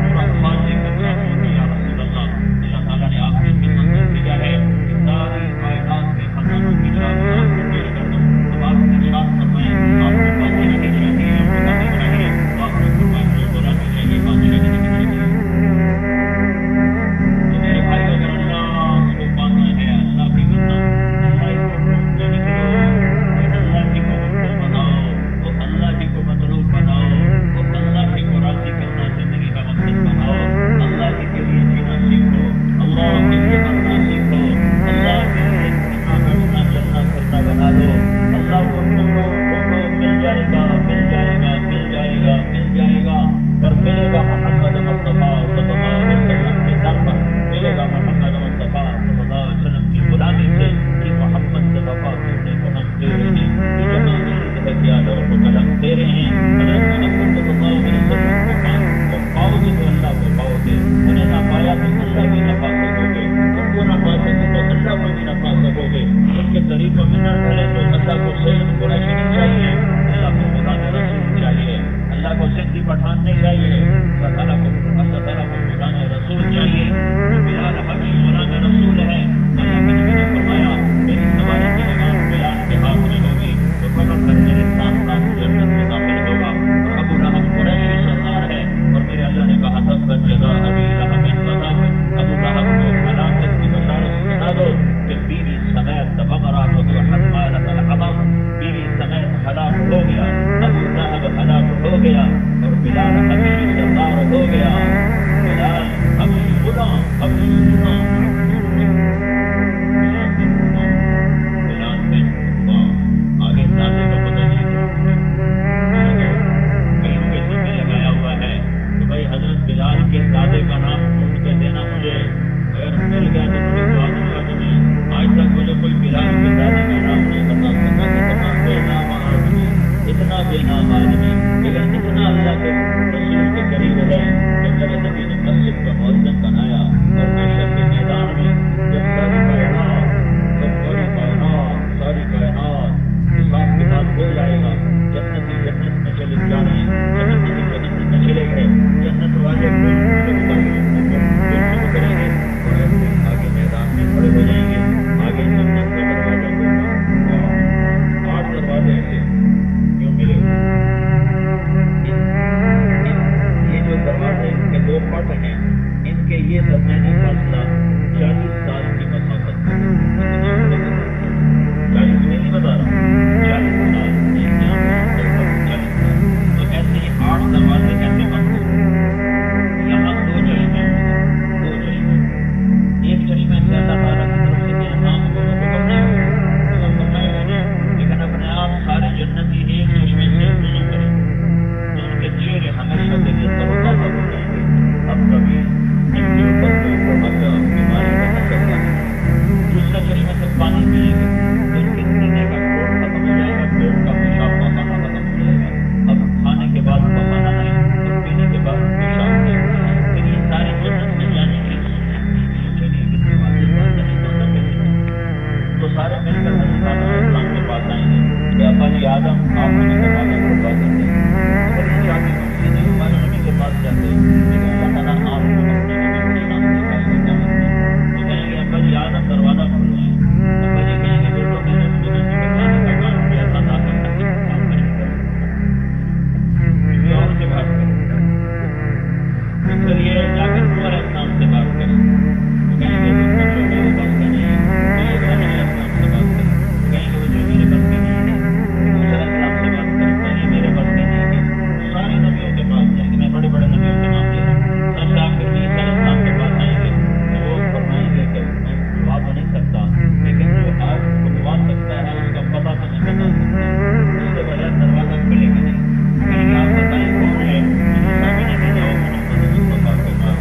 پورا خاصے کا کام ہو گیا رسول اللہ۔ اللہ تعالیٰ نے آپ کی خدمت میں بھیجا ہے کہ ساری کائنات کے خزانوں کی چابی آپ کو پیش کر دوں، اب آپ ارشاد فرمائیں آپ کو بادشاہی چاہیے یا غلامی چاہیے؟ آپ نے فرمایا مجھے غلامی چاہیے، بادشاہی نہیں چاہیے۔ تو میرے بھائی اگر اللہ کو پانا ہے، اللہ کی بننا، اللہ ہی کو ڈھونڈنے نکلو، اللہ ہی کو مقبول بناؤ، وہ اللہ ہی کو مطلوب بناؤ، وہ اللہ ہی کو راضی کرنا زندگی کا مقصد بناؤ، اللہ ہی کے لیے جینا سیکھو، اللہ کے لیے مرنا سیکھو، اللہ کے لیے اٹھنا بیٹھنا چلنا پھرنا بنا دو، اللہ کو ڈھونڈو ڈھونڈو، مل جائے گا مل جائے گا مل جائے گا مل جائے گا، پر ملے گا محمد مصطفیٰ صلی اللہ علیہ وسلم کے در پر، ملے گا محمد مصطفیٰ صلی اللہ علیہ وسلم کی غلامی سے کہ محمد سے وفا کرنے کو ہم تیرے ہیں، کہ جہاں شہید ہے کیا لوگ کو قلم تیرے ہیں، حضرت محمد صلی اللہ علیہ وسلم کو پاؤ گے تو اللہ کو پاؤ گے، انہیں نہ پایا تو اللہ بھی نہ پا سکوگے، ان کو نہ پا سکے تو اللہ کو بھی نہ پا سکوگے، ان کے طریقوں میں نہ ڈھلے تو اللہ کو سید قریشی نہیں چاہیے، اللہ کو خدا رسول چاہیے، اللہ کو سندھی پٹھان نہیں چاہیے، اللہ تعالیٰ کو تبت یدا ابی لہب وتب، ابو لہب کو ہلاکت کی بشارت سنا دو کہ بیوی سمیت غمرات حمالۃ الحطب، بیوی سمیت ہلاک ہو گیا، ابو لہب ہلاک ہو گیا، اور بلال حبشی سردار ہو گیا، بلال حبشی غلام، حبشی غلام، بلال بن عقبہ، آگے دادے کا پتہ نہیں کہیں کسی میں لگایا ہوا ہے کہ بھائی حضرت بلال کے دادے کا نام ڈھونڈ کے دینا مجھے، اگر مل گیا تو بڑی دعا دوں گا تمہیں۔ آج تک مجھے کوئی بلال کے دادے کا نام نہیں بتا سکا، اتنا بے نام آدمی، اتنا بے نام آدمی، لیکن اتنا اللہ کے رسول کے قریب ہے کہ میرے نبی نے مسجد کا مؤذن بنایا، اور محشر کے میدان میں جب ساری کائنات حساب کتاب ہو جائے گا، جنتی جنت میں چلے جانے، جنتی جنت میں چلے گئے، جنت والے کریں گے، اور ایسے آگے میدان میں کھڑے ہو جائیں گے، آگے جنت کا دروازہ ہوگا، 8 دروازے ایسے کیوں ملے گا؟ یہ جو دروازے کے 2 پٹ ہیں، ان کے یہ درمیانی فاصلہ 40 سال کی مسافت ہے، 40 میں نہیں بتا رہا، 40 سال، 40 سال، تو ایسے ہی 8 دروازے کیسے بند ہو؟ یہاں 2 چشمے، ایک چشمے سے اللہ تعالیٰ کی طرف سے الہام کو حکم نہیں ہوگا، لیکن اپنے آپ سارے جنتی ایک چشمے سے وضو کریں، تو ان کے چہرے ہمیشہ کے لیے تروتازہ ہو جائیں گے، اب کبھی ان کے اوپر کوئی بیماری کا اثر نہیں۔ دوسرے چشمے سے پانی پئیں گے تو ان کے سینے کا کوٹ ختم ہو جائے گا، پیٹ کا پیشاب پخانا ختم ہو جائے گا، اب کھانے کے بعد پخانا نہیں، اور پینے کے بعد پیشاب نہیں، پھر یہ ساری جنت میں جانے کی چلیے کتنے واضح بات نہیں کرنا کیسے، تو سارے مل کر حضرت آدم علیہ السلام کے پاس آئیں گے کہ ابا جی آدم آپ مجھے دروازہ کھلوا دیتے ہیں، اگر یہ چاہتے تو سیدھے ہمارے نبی کے پاس جاتے، لیکن اللہ تعالیٰ آپ کو اپنے نبی کی شان دکھائے گا قیامت میں، تو کہیں گے ابا جی آدم دروازہ کھلوائیں، ابا جی کہیں گے بیٹو میں نے تمہیں نبی کے کھانے کا کام کیا تھا، نہ کر سکتے کام نہیں کر کسی اور سے بات کریں، اس لیے جا کر نوح علیہ السلام سے بات کریں، وہ کہیں گے بچوں میرے پاس کا نہیں ہے، تو یہ ابراہیم علیہ السلام سے بات کریں، کہیں گے بچوں میرے پاس کا نہیں ہے، موسیٰ علیہ السلام سے بات کریں، کہیں گے میرے پاس کا نہیں ہے، سارے نبیوں کے پاس جائیں گے، میں بڑے بڑے نبیوں کے نام لے رہا ہوں، سب سے آخر میں عیسیٰ علیہ السلام کے پاس آئیں گے، تو وہ فرمائیں گے کہ میں دعا تو نہیں سکتا، لیکن جو آپ کو دعا سکتا ہے اس کا پتہ تو نہیں بتا سکتا، اس کے بغیر دروازہ کھلے گا نہیں، کہیں گے آپ بتائیں کون ہے؟ عیسیٰ کہیں گے جاؤ محمد مصطفیٰ کے پاس،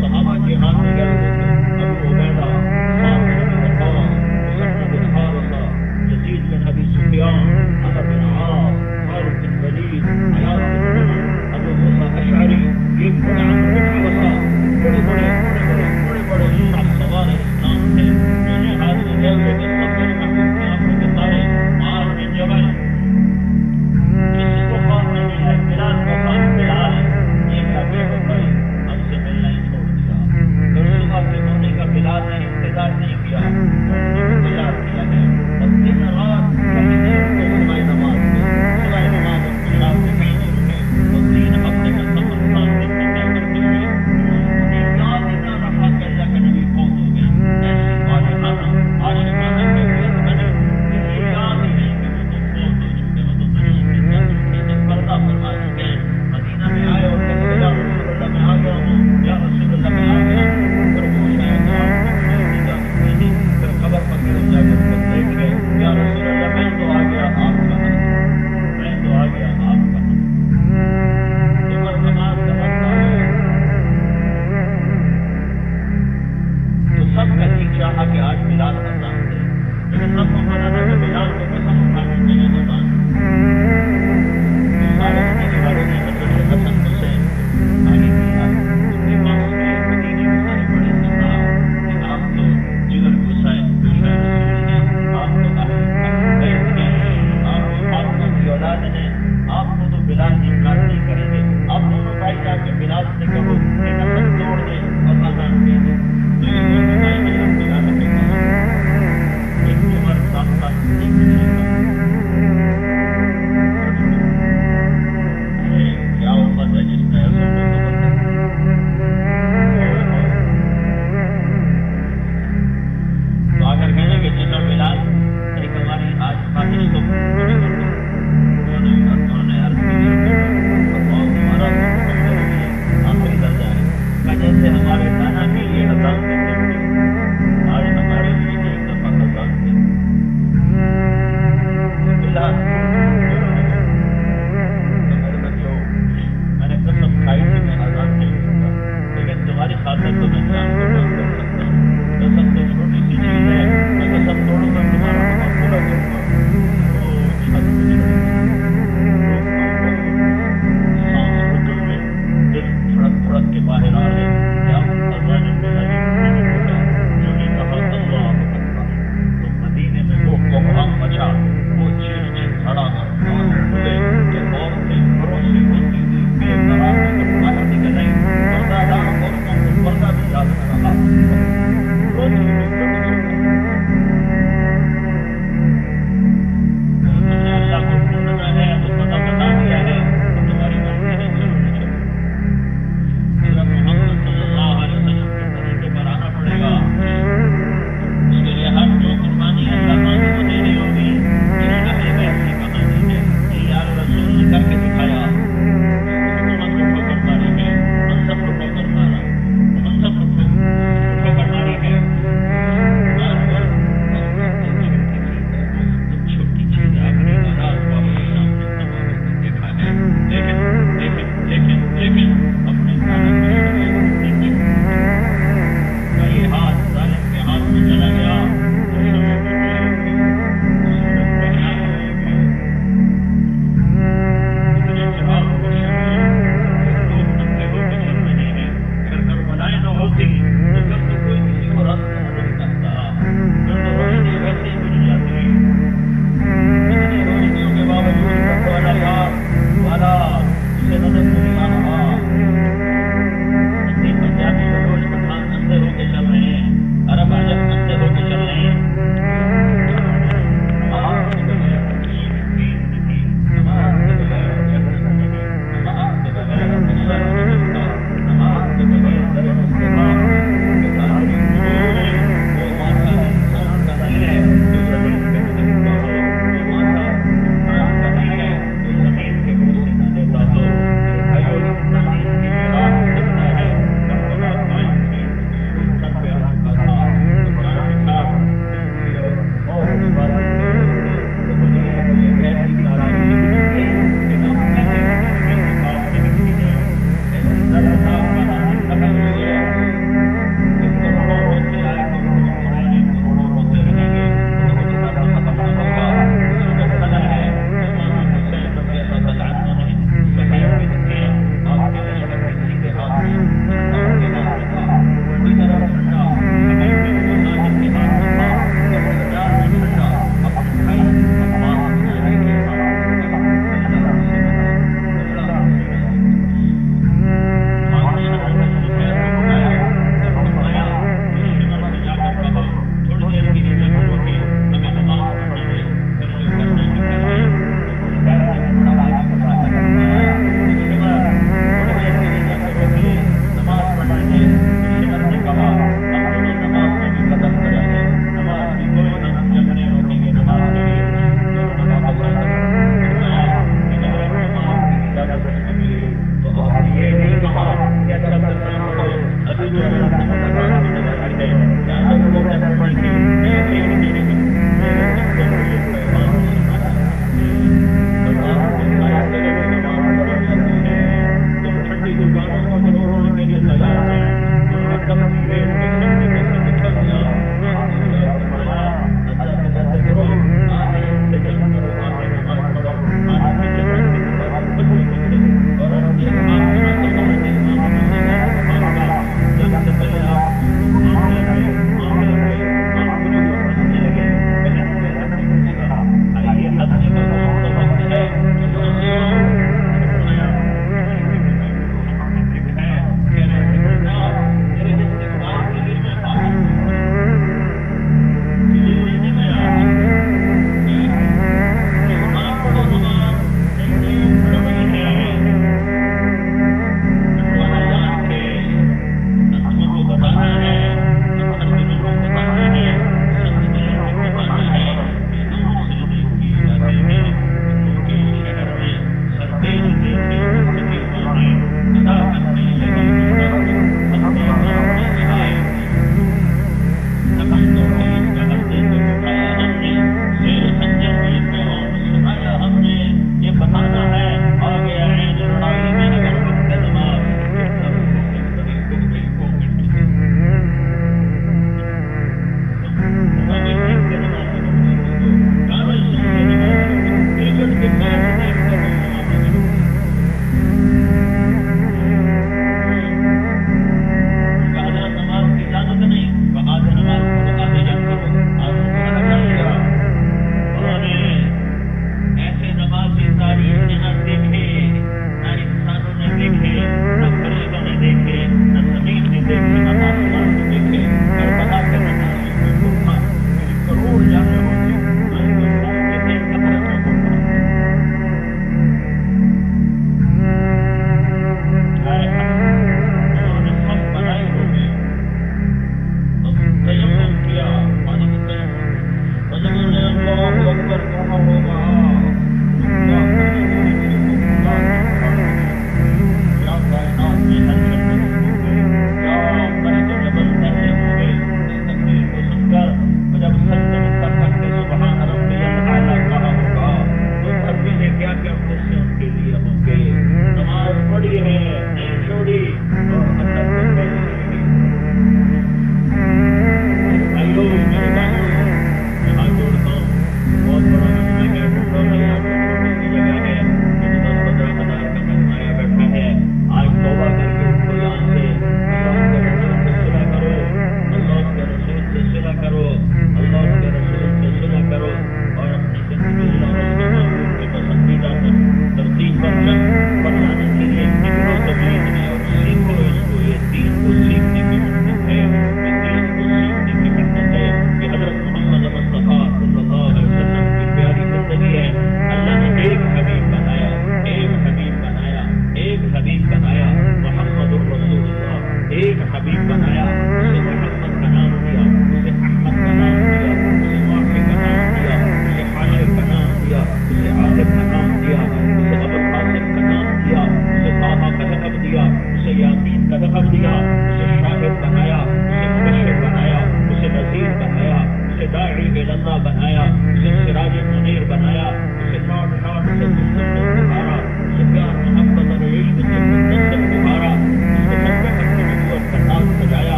صحابہ جہاد میں گئے ہوئے تھے، ابو عبیدہ، خالد بن وقاص، مسعود بن حارثہ، یزید بن ابی سفیان، عمرو بن عاص، خالد بن ولید، عیاض بن عمر، ابو موسیٰ اشعری، یہ بڑے عمرو بن حبشہ، بڑے شخص سوار اسلام تھے جو جہاد میں گئے ہوئے تھے، سب میرے محبوب کی آنکھوں کے تارے، معاذ بن جبل، کسی کو خوف نہیں ہے، بلال کو خوف، بلال یہ کیا بے وفائی، ہم سے ملنا ہی چھوڑ دیا، پھر صبح کے ہونے کا بلال نے انتظار نہیں کیا، اٹھنے کو تیار کیا ہے، اور دن رات کہیں نہیں رکے، صبح نماز اور شام کو کہیں نہیں رکے، اور 3 ہفتے کا سفر سامنے سے طے کرتے ہوئے انہیں یاد ہی نہ رہا کہ اللہ کا نبی فوت ہو گئے، ایسی والدانہ عاشقانہ کیفیت بنی، انہیں یاد ہی نہیں کہ وہ تو فوت ہو چکے، وہ تو دنیا سے چل چکے، جب پردہ فرما چکے ہیں، مدینہ میں آئے اور کہتے یا رسول اللہ میں آ گیا ہوں، یا رسول اللہ میں آ گیا ہوں، پھر وہ شاید آپ کو نہیں دیدہ سکتے تھے، پھر خبر پکڑے جا کر دیکھے یا رسول اللہ میں تو آ گیا آپ کا حق، میں تو آ گیا آپ کا حق، عمر نماز کا وقت آ گیا تو سب کا جی چاہا کہ آج بلال اذان دے، لیکن سب کو پتا تھا کہ بلال کو قسم اٹھانی چاہیے اذان، سارے مدینے والوں نے حضرت حسن حسین آگے کیا، ان کے پاس میں مدینے کے سارے بڑے سردار کہ آپ تو جگر حسین رسول ہیں، آپ تو اہل بیت ہیں، آپ تو فاطمہ کی اولاد ہیں، آپ کو تو بلال انکار نہیں کریں گے، آپ دونوں بھائی جا کے بلال سے کہو کہ قسم توڑ دے اور اذان دے دے، تو یہ دونوں بھائی نے بلال کے قسم ایک عمر ساتھ ساتھ ایک کیا امت ہے جس میں ایسا تو آ کر کہنے کہ چلو بلال ایک ہماری آج خواہش تو پوری کر دو، انہوں نے عرض کی اور بہت ہمارا آخری درجہ ہے کہ جیسے ہمارے نانا کے لیے اذان دیتے تھے آج ہمارے لیے ایک دفعہ اذان دے بلال قسم کھائی تھی میں آزاد نہیں کرتا، لیکن تمہاری خاطر تو میں جان کو بند کر سکتا ہوں، قسم تو چھوٹی سی چیز ہے، میں قسم توڑوں گا تمہارا حق پورا کروں گا، چھت سانس رکے ہوئے دل دھڑک دھڑک کے باہر آ رہے کیا اذان بلال جو نے کہا اللہ اکبر، تو مدینے میں وہ کوہرام مچا، وہ چیخ کھڑا کر کھلے کہ عورتیں گھروں سے ہوتی بے قرار ہو کر باہر نکل آئی، پردہ دار عورتوں کو پردہ بھی یاد نہ رہا، روتی ہوئی کبھی چھوٹا، تم نے اللہ کو ڈھونڈنا ہے تو پتہ بتا دیا ہے تو تمہاری مرضی ہے، چلو نہ چلو، حضرت محمد صلی اللہ علیہ وسلم کے طریقے پر آنا پڑے گا، اس کے لیے ہر جو قربانی اللہ تعالیٰ کو دینی ہوگی، یہ اہل بیت کی کہانی ہے، یہ یار رسول نے کر کے دکھایا،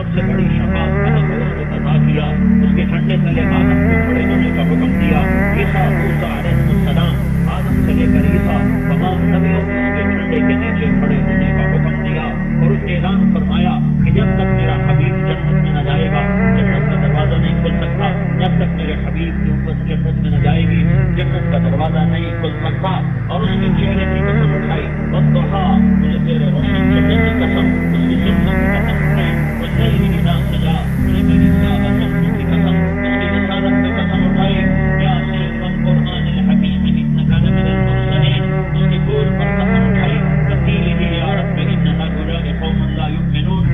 سب سے بڑی شفاعت اس کو عطا کیا، اس کے جھنڈے تلے آدم کو کھڑے ہونے کا حکم دیا۔ عیسیٰ موسیٰ علیہ السلام، آدم سے لے کر عیسیٰ تمام نبیوں کو اس کے جھنڈے کے نیچے کھڑے ہونے کا حکم دیا، اور اس نے اعلان فرمایا کہ جب تک میرا حبیب جنت میں نہ جائے گا جنت کا دروازہ نہیں کھل سکتا، جب تک میرے حبیب کی امت جنت میں نہ جائے گی جنت کا دروازہ نہیں کھل سکتا۔ اور اس کے چہرے کی قسم اٹھائی، والضحیٰ، مجھے تیرے روشن چہرے کی قسم، اس کی سنت کی قسم اٹھائی، واللیل اذا سجا، مجھے میری سعادت کی قسم، اس کی رسالت کی قسم اٹھائی، یاسین والقرآن الحکیم انک لمن المرسلین، اس کی گول پر قسم اٹھائی، وکیلہ یا رب ان هؤلاء قوم لا یؤمنون،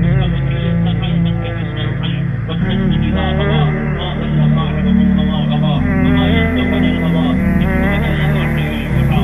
اس کا وکیل صفائی بن کے اس نے اٹھائی، والنجم اذا هوى ما ضل صاحبهم وما غوى وما ينطق عن الهوى ان هو الا وحي يوحى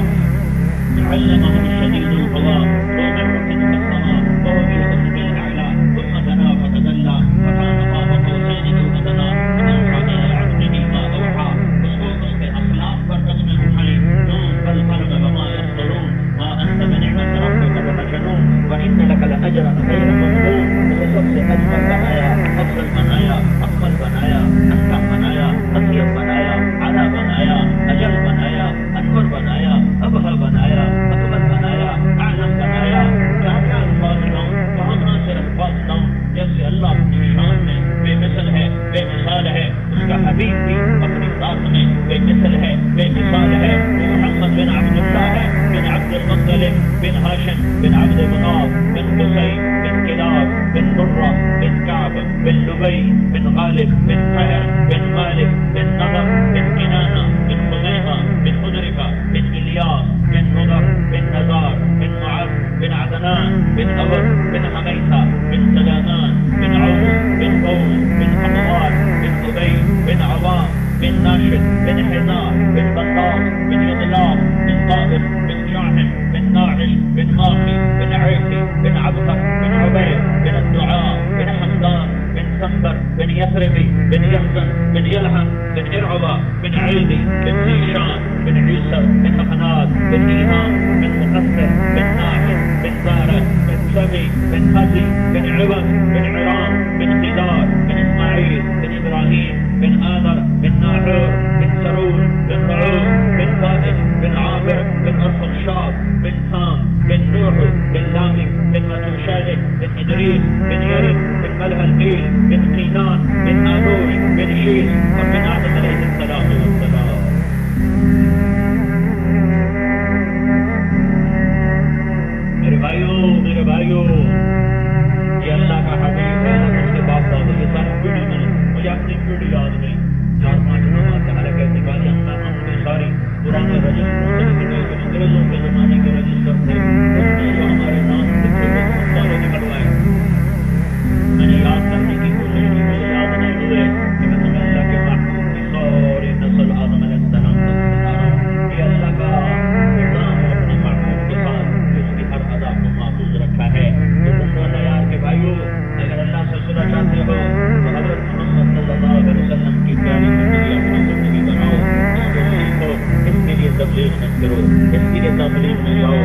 علمه شديد القوى ذو مرة كالسماء وهو بالأفق الأعلى ثم دنا فتدلى فكان قاب قوسين أو أدنى فأوحى إلى عبده ما أوحى، اس کے اخلاق پر قسمیں اٹھائیں، نون والقلم وما يسطرون ما أنت بنعمة ربك بمجنون وإن لك لأجرا غير ممنون، اسے سب سے اجمل بنایا، افضل بنایا، اکمل بنایا، احکم بنایا، اطیب بنایا، اعلیٰ بنایا، اجل بنایا، انور بنایا، ابہر بنایا، اکمل بنایا، اعلم بنایا۔ کیا کیا الفاظ لاؤں، کہاں کہاں سے الفاظ لاؤں، جیسے اللہ اپنی شان میں بے مثل ہے، بے مثال ہے، اس کا حبیب بھی اپنی ذات میں بے مثل ہے، بے مثال ہے۔ وہ محمد بن عبد اللہ ہے، بن عبد المطلب، بن ہاشم، بن عبد مناف، بن قصی، بن کلاب، بن مرہ، بن کعب، بن لبی، بن غالب، بن فہر، بن مالک، بن نضر، بن کنانہ، بن خزیمہ، بن مدرکہ، بن الیاس، بن نضر، بن نزار، بن معد، بن عدنان، بن اود، بن حمیثہ، بن سلامان، بن عوف، بن بوز، بن حموات، بن ابی، بن عوام، بن ناشد، بن حزار، بن بطاس، بن یضلاف، بن طائف، بن شاحن، بن ناعش، بن ماخي، بن عيسي، بن عبقر، بن عبيد، بن الدعاء، بن حمدان، بن سنبر، بن يثربي، بن يحزن، بن يلحن، بن إرعبة، بن عيدي، بن زيشان، بن عيسر، بن أخناد، بن إيهام، بن مقصر، بن ناحد، بن زارد، بن سبي، بن أزي، بن عوض، بن عرام، بن قدار، بن إسماعيل، بن إبراهيم، بن آذر، بن ناحور، بن سرور، بن رعوب، بن فائد، بن عامر، بن أرفخشاد، بن سام، بن نوح، بن لامك، بن متوشالك، بن إدريس، بن يرد، بن ملهلئيل، بن قينان، بن آنوش، بن شيس، وبن آدم عليه السلام والسلام۔ میرے بھائیوں، یہ اللہ کا حبیب ہے، اس کے باپ دادا، یہ ساری پیڑھی میں مجھے اپنی پیڑھی یاد نہیں، 4-5 نماز حالانکہ نکالی ہم ساری پرانے رجسٹر سے نکلے جو انگریزوں کے زمانے کے رجسٹر تھے، اس میں جو ہمارے نام لکھے ہوئے سارے نکلوائے۔ میں نے یاد کرنے کی کوشش کی، مجھے یاد نہیں ہوئے، لیکن میں اللہ کے محبوب کی ساری نسل آدم علیہ السلام تک بتا رہا ہوں۔ یہ اللہ کا نظام ہے اپنے محبوب کے ساتھ، جو اس کی ہر ادا کو محفوظ رکھا ہے۔ تو بندو اللہ یار کے بھائیوں، اگر اللہ سے صلح چاہتے ہو تو حضرت محمد صلی اللہ علیہ وسلم کی پیاری زندگی اپنی زندگی بناؤ، اس کو سیکھو، اس کے لیے تبلیغ مت کرو، اس کے لیے تبلیغ میں جاؤ۔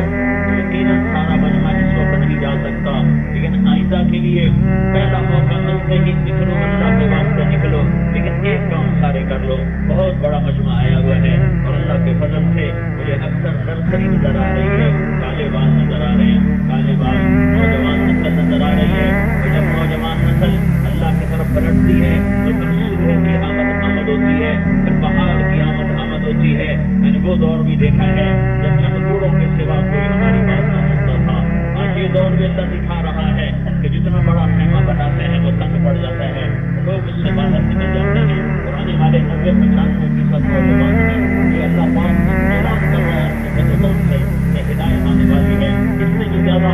یقیناً سارا مجمع اس وقت نہیں جا سکتا، لیکن آئندہ کے لیے پہلا موقع ملتے ہی نکلو، اللہ کے واسطے نکلو، لیکن ایک کام سارے کر لو۔ بہت بڑا مجمع آیا ہوا ہے اور اللہ کے فضل سے مجھے اکثر نرسری نظر آ رہی ہے، کالے بال نظر آ رہے ہیں، کالے بال، نوجوان نسل نظر آ رہی ہے، اور جب نوجوان نسل اللہ کی طرف پلٹتی ہے تو پھر صبح کی آمد ہوتی ہے، پھر بہار کی آمد ہوتی ہے۔ میں نے وہ دور بھی دیکھا ہے جب چند بوڑھوں کے سوا کوئی ہماری بات نہ سنتا تھا۔ آج یہ دور بھی اللہ دکھا رہا ہے کہ جتنا بڑا خیمہ بناتے ہیں وہ تنگ پڑ جاتا ہے، لوگ اس سے باہر نکل جاتے ہیں۔ پرانے والے 90-95% نوجوان ہیں، یہ اللہ پاک اعلان کر رہا ہے کہ بدلوں سے یہ ہدایت آنے والی ہے۔ اس سے جو زیادہ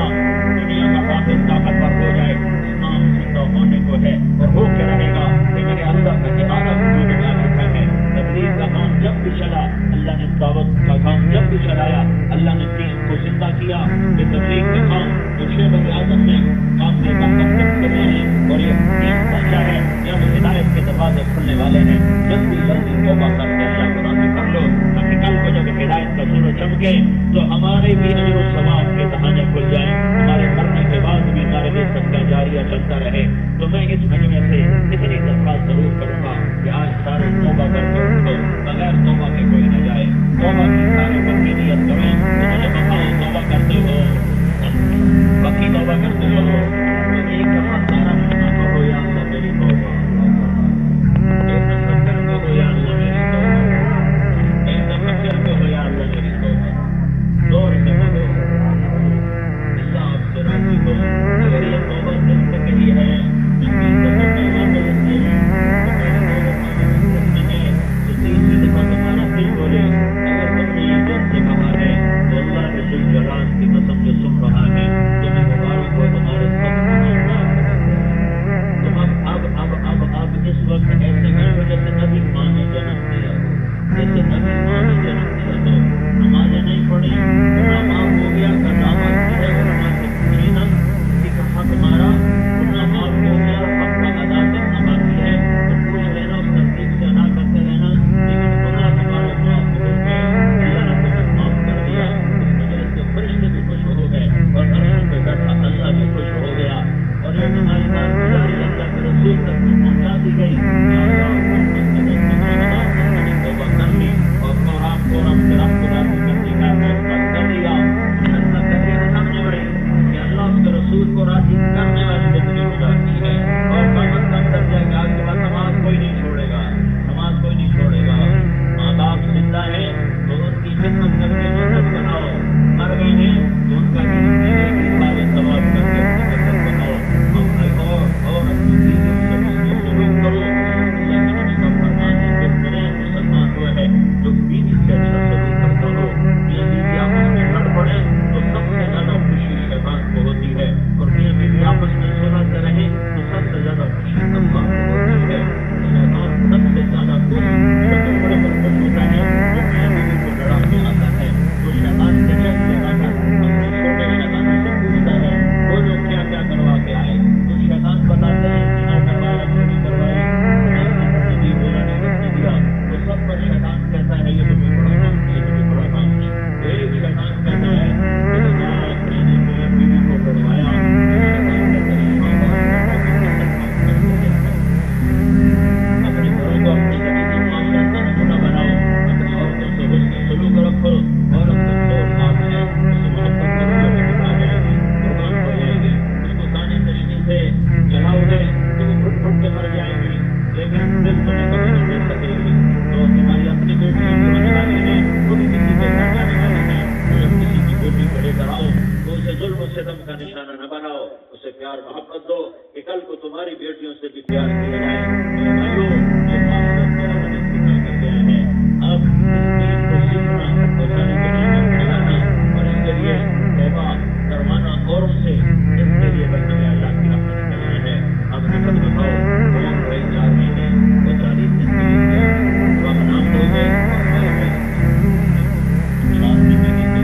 دنیا کا واحد طاقتور ہو جائے، اسلام زندہ ہونے کو ہے اور ہو کے رہے گا، کہ میرے اللہ کا ارادہ وجود میں آ چکا ہے۔ تبلیغ کا کام جب بھی چلا، اللہ نے دعوت کا کام جب بھی چلایا، اللہ نے دین کو زندہ کیا۔ یہ تبلیغ کا کام جو شیخ اعظم نے رہے تو میں اس مجمع سے اتنی درخواست ضرور کروں گا کہ آج سارے توبہ کر کے اٹھو، بغیر توبہ کے کوئی نہ جائے، توبہ کی سارے پکی نیت کرو، مجھے بتاؤ توبہ کرتے ہو، پکی توبہ کرتے ہو، تو ایک دفعہ سارا مجمع کہو یا اللہ میری توبہ، ایک دفعہ پھر کہو یا اللہ میری توبہ، ایک دفعہ پھر کہو یا اللہ میری توبہ، زور سے کہو اللہ آپ سے راضی ہو، اگر یہ توبہ دل سے کہی ہے جتنی دفعہ میں واقع سے تو تیسری دفعہ تمہارا دل بولے، اگر تم نے یہ دل سے کہا ہے تو اللہ کے ذل جلال کی قسم جو سن رہا ہے تمہیں مبارک ہو، تمہارے سب گناہ معاف کر دے۔ تم اب اس وقت ایسے کرو جیسے نبی ماں نے جنم دیا ہو، جیسے نبی ماں نے جنم دیا ہو، نمازیں نہیں پڑھی، گناہ معاف ہو گیا کا دعویٰ کیا ہے، گناہ سے پوچھی نہ، کسی کا حق مارا، گناہ معاف ہو گیا، حق کا ادا کرنا باقی ہے تو پوچھ لینا، اس ترتیب سے ادا کرتے رہنا، لیکن گناہ تمہارے معاف ہو گئے، اللہ نے تمہیں معاف کر دیا، اس مجلس کے فرشتے بھی خوش ہو گئے اور عرش پہ بیٹھا اللہ بھی خوش ہو گیا، اور یہ تمہاری بات گزاری اللہ کے رسول تک بھی پہنچا دی گئی کہ اللہ توبہ کر لی اور آپ کو رب خدا کی کرنے کا فیصلہ کر لیا، فیصلہ کرنے کے سامنے بڑے کہ اللہ اس کے رسول کو راضی کرنے والی زندگی گزارتی ہے، اور قیامت کا اندر جائے گا، آج کے بعد نماز کوئی نہیں چھوڑے گا، نماز کوئی نہیں چھوڑے گا، ماں باپ زندہ ہے تو ان کی خدمت کر کے جنت بناؤ، مر گئے ہیں تو ان کا سارے ثواب کر کے اپنی جنت بناؤ، اور اپنی چیزوں سے سلوک کرو، اللہ کے نبی کا فرمان ہے کہ بہترین مسلمان وہ ہے جو بیوی سے اچھا سلوک کرتا ہو، میاں بیوی آپس میں لڑ پڑے تو سب سے زیادہ خوشی شیطان کو ہوتی ہے، اور میاں بیوی آپس میں صلح سے رہے تو سب سے زیادہ خوشی اللہ کو ہوتی ہے، شیطان سب سے زیادہ خوش چھوٹے بڑے پر خوش ہوتا ہے جو میاں بیوی کو لڑا کے آتا ہے، تو شیطان سے جیسے اپنے چھوٹے شیطانوں سے پوچھتا ہے وہ لوگ کیا کیا کروا کے آئے، تو شیطان بتاتے ہیں جنا کروایا، چوری کروائی، زندگی بولا نہیں رکھنے دیا، تو سب پر شیطان کہتا ہے یہ تو کوئی بڑا کام نہیں، یہ تو کوئی بڑا کام نہیں، ایک شیطان کہتا ہے کہ جناب میں نے میاں بیوی کو لڑوایا، شیطان کہتا ہے اپنے گھروں کو اپنی زندگی معاشرت کا نمونہ بناؤ، اپنی عورتوں سے حسن سلوک رکھو، عورت کو شور ناک ہے اسے محبت کرو، آ جائے گی، قربان ہو جائے گی، اس کو کھانے تشنی سے جلاؤ گے تو وہ پھٹ پھٹ کے مر جائے گی، لیکن دل تمہیں کبھی نہیں دے سکے گی، تو تمہاری اپنی بیٹیاں جو ہونے والی ہیں وہ بھی کسی کے گھر جانے والی ہیں، تو جب کسی کی بیٹی کو لے کر آؤ تو اسے ظلم و ستم کا نشانہ نہ بناؤ، اسے پیار محبت دو کہ کل کو تمہاری بیٹیوں سے بھی پیار کیا جائے۔ میرے بھائیوں، یہ معاشرت میرا نبی سکھا کر گیا ہے، اب اس دین کو سیکھنا اور ساری دنیا میں پھیلانا اور اس کے لیے توبہ کروانا اوروں سے، اس کے لیے بندے اللہ کی رحمت نکلنا ہے۔ اب نکل بتاؤ کون بھائی 4 مہینے وہ 40 دن کے لیے تو اب نام دو گے اور ہمارے بھائی 4 مہینے کے لیے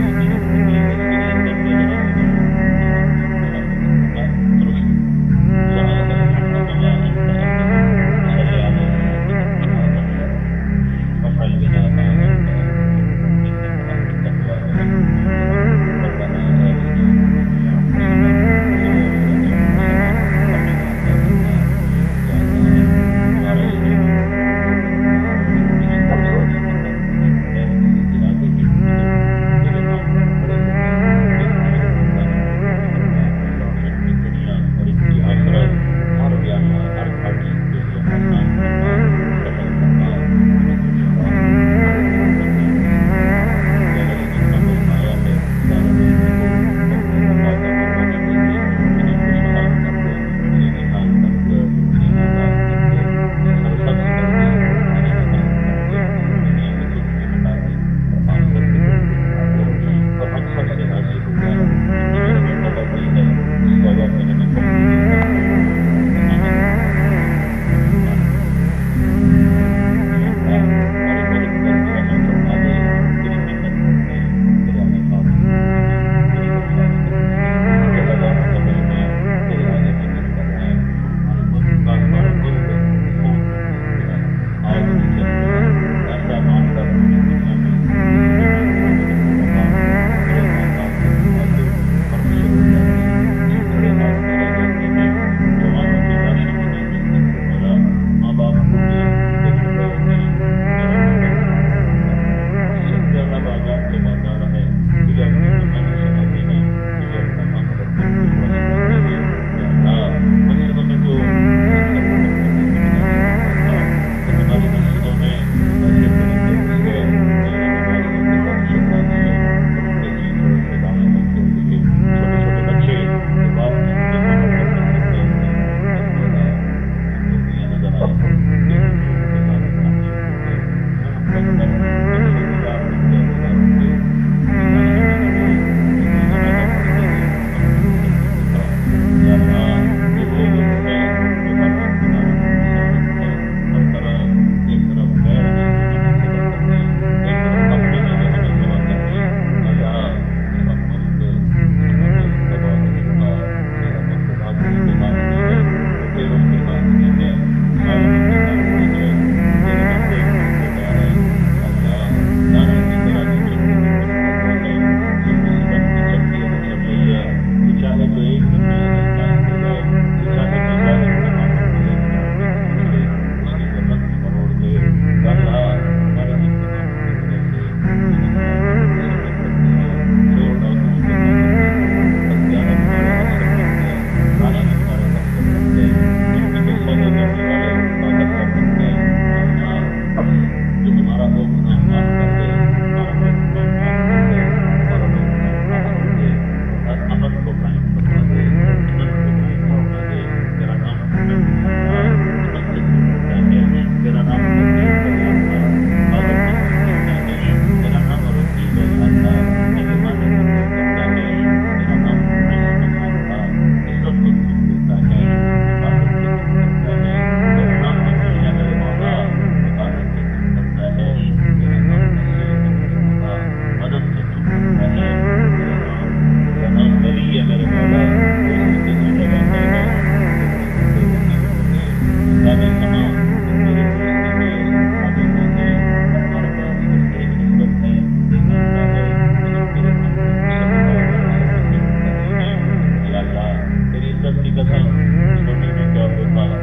اللہ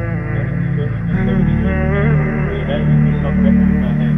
تعالیٰ سب ہے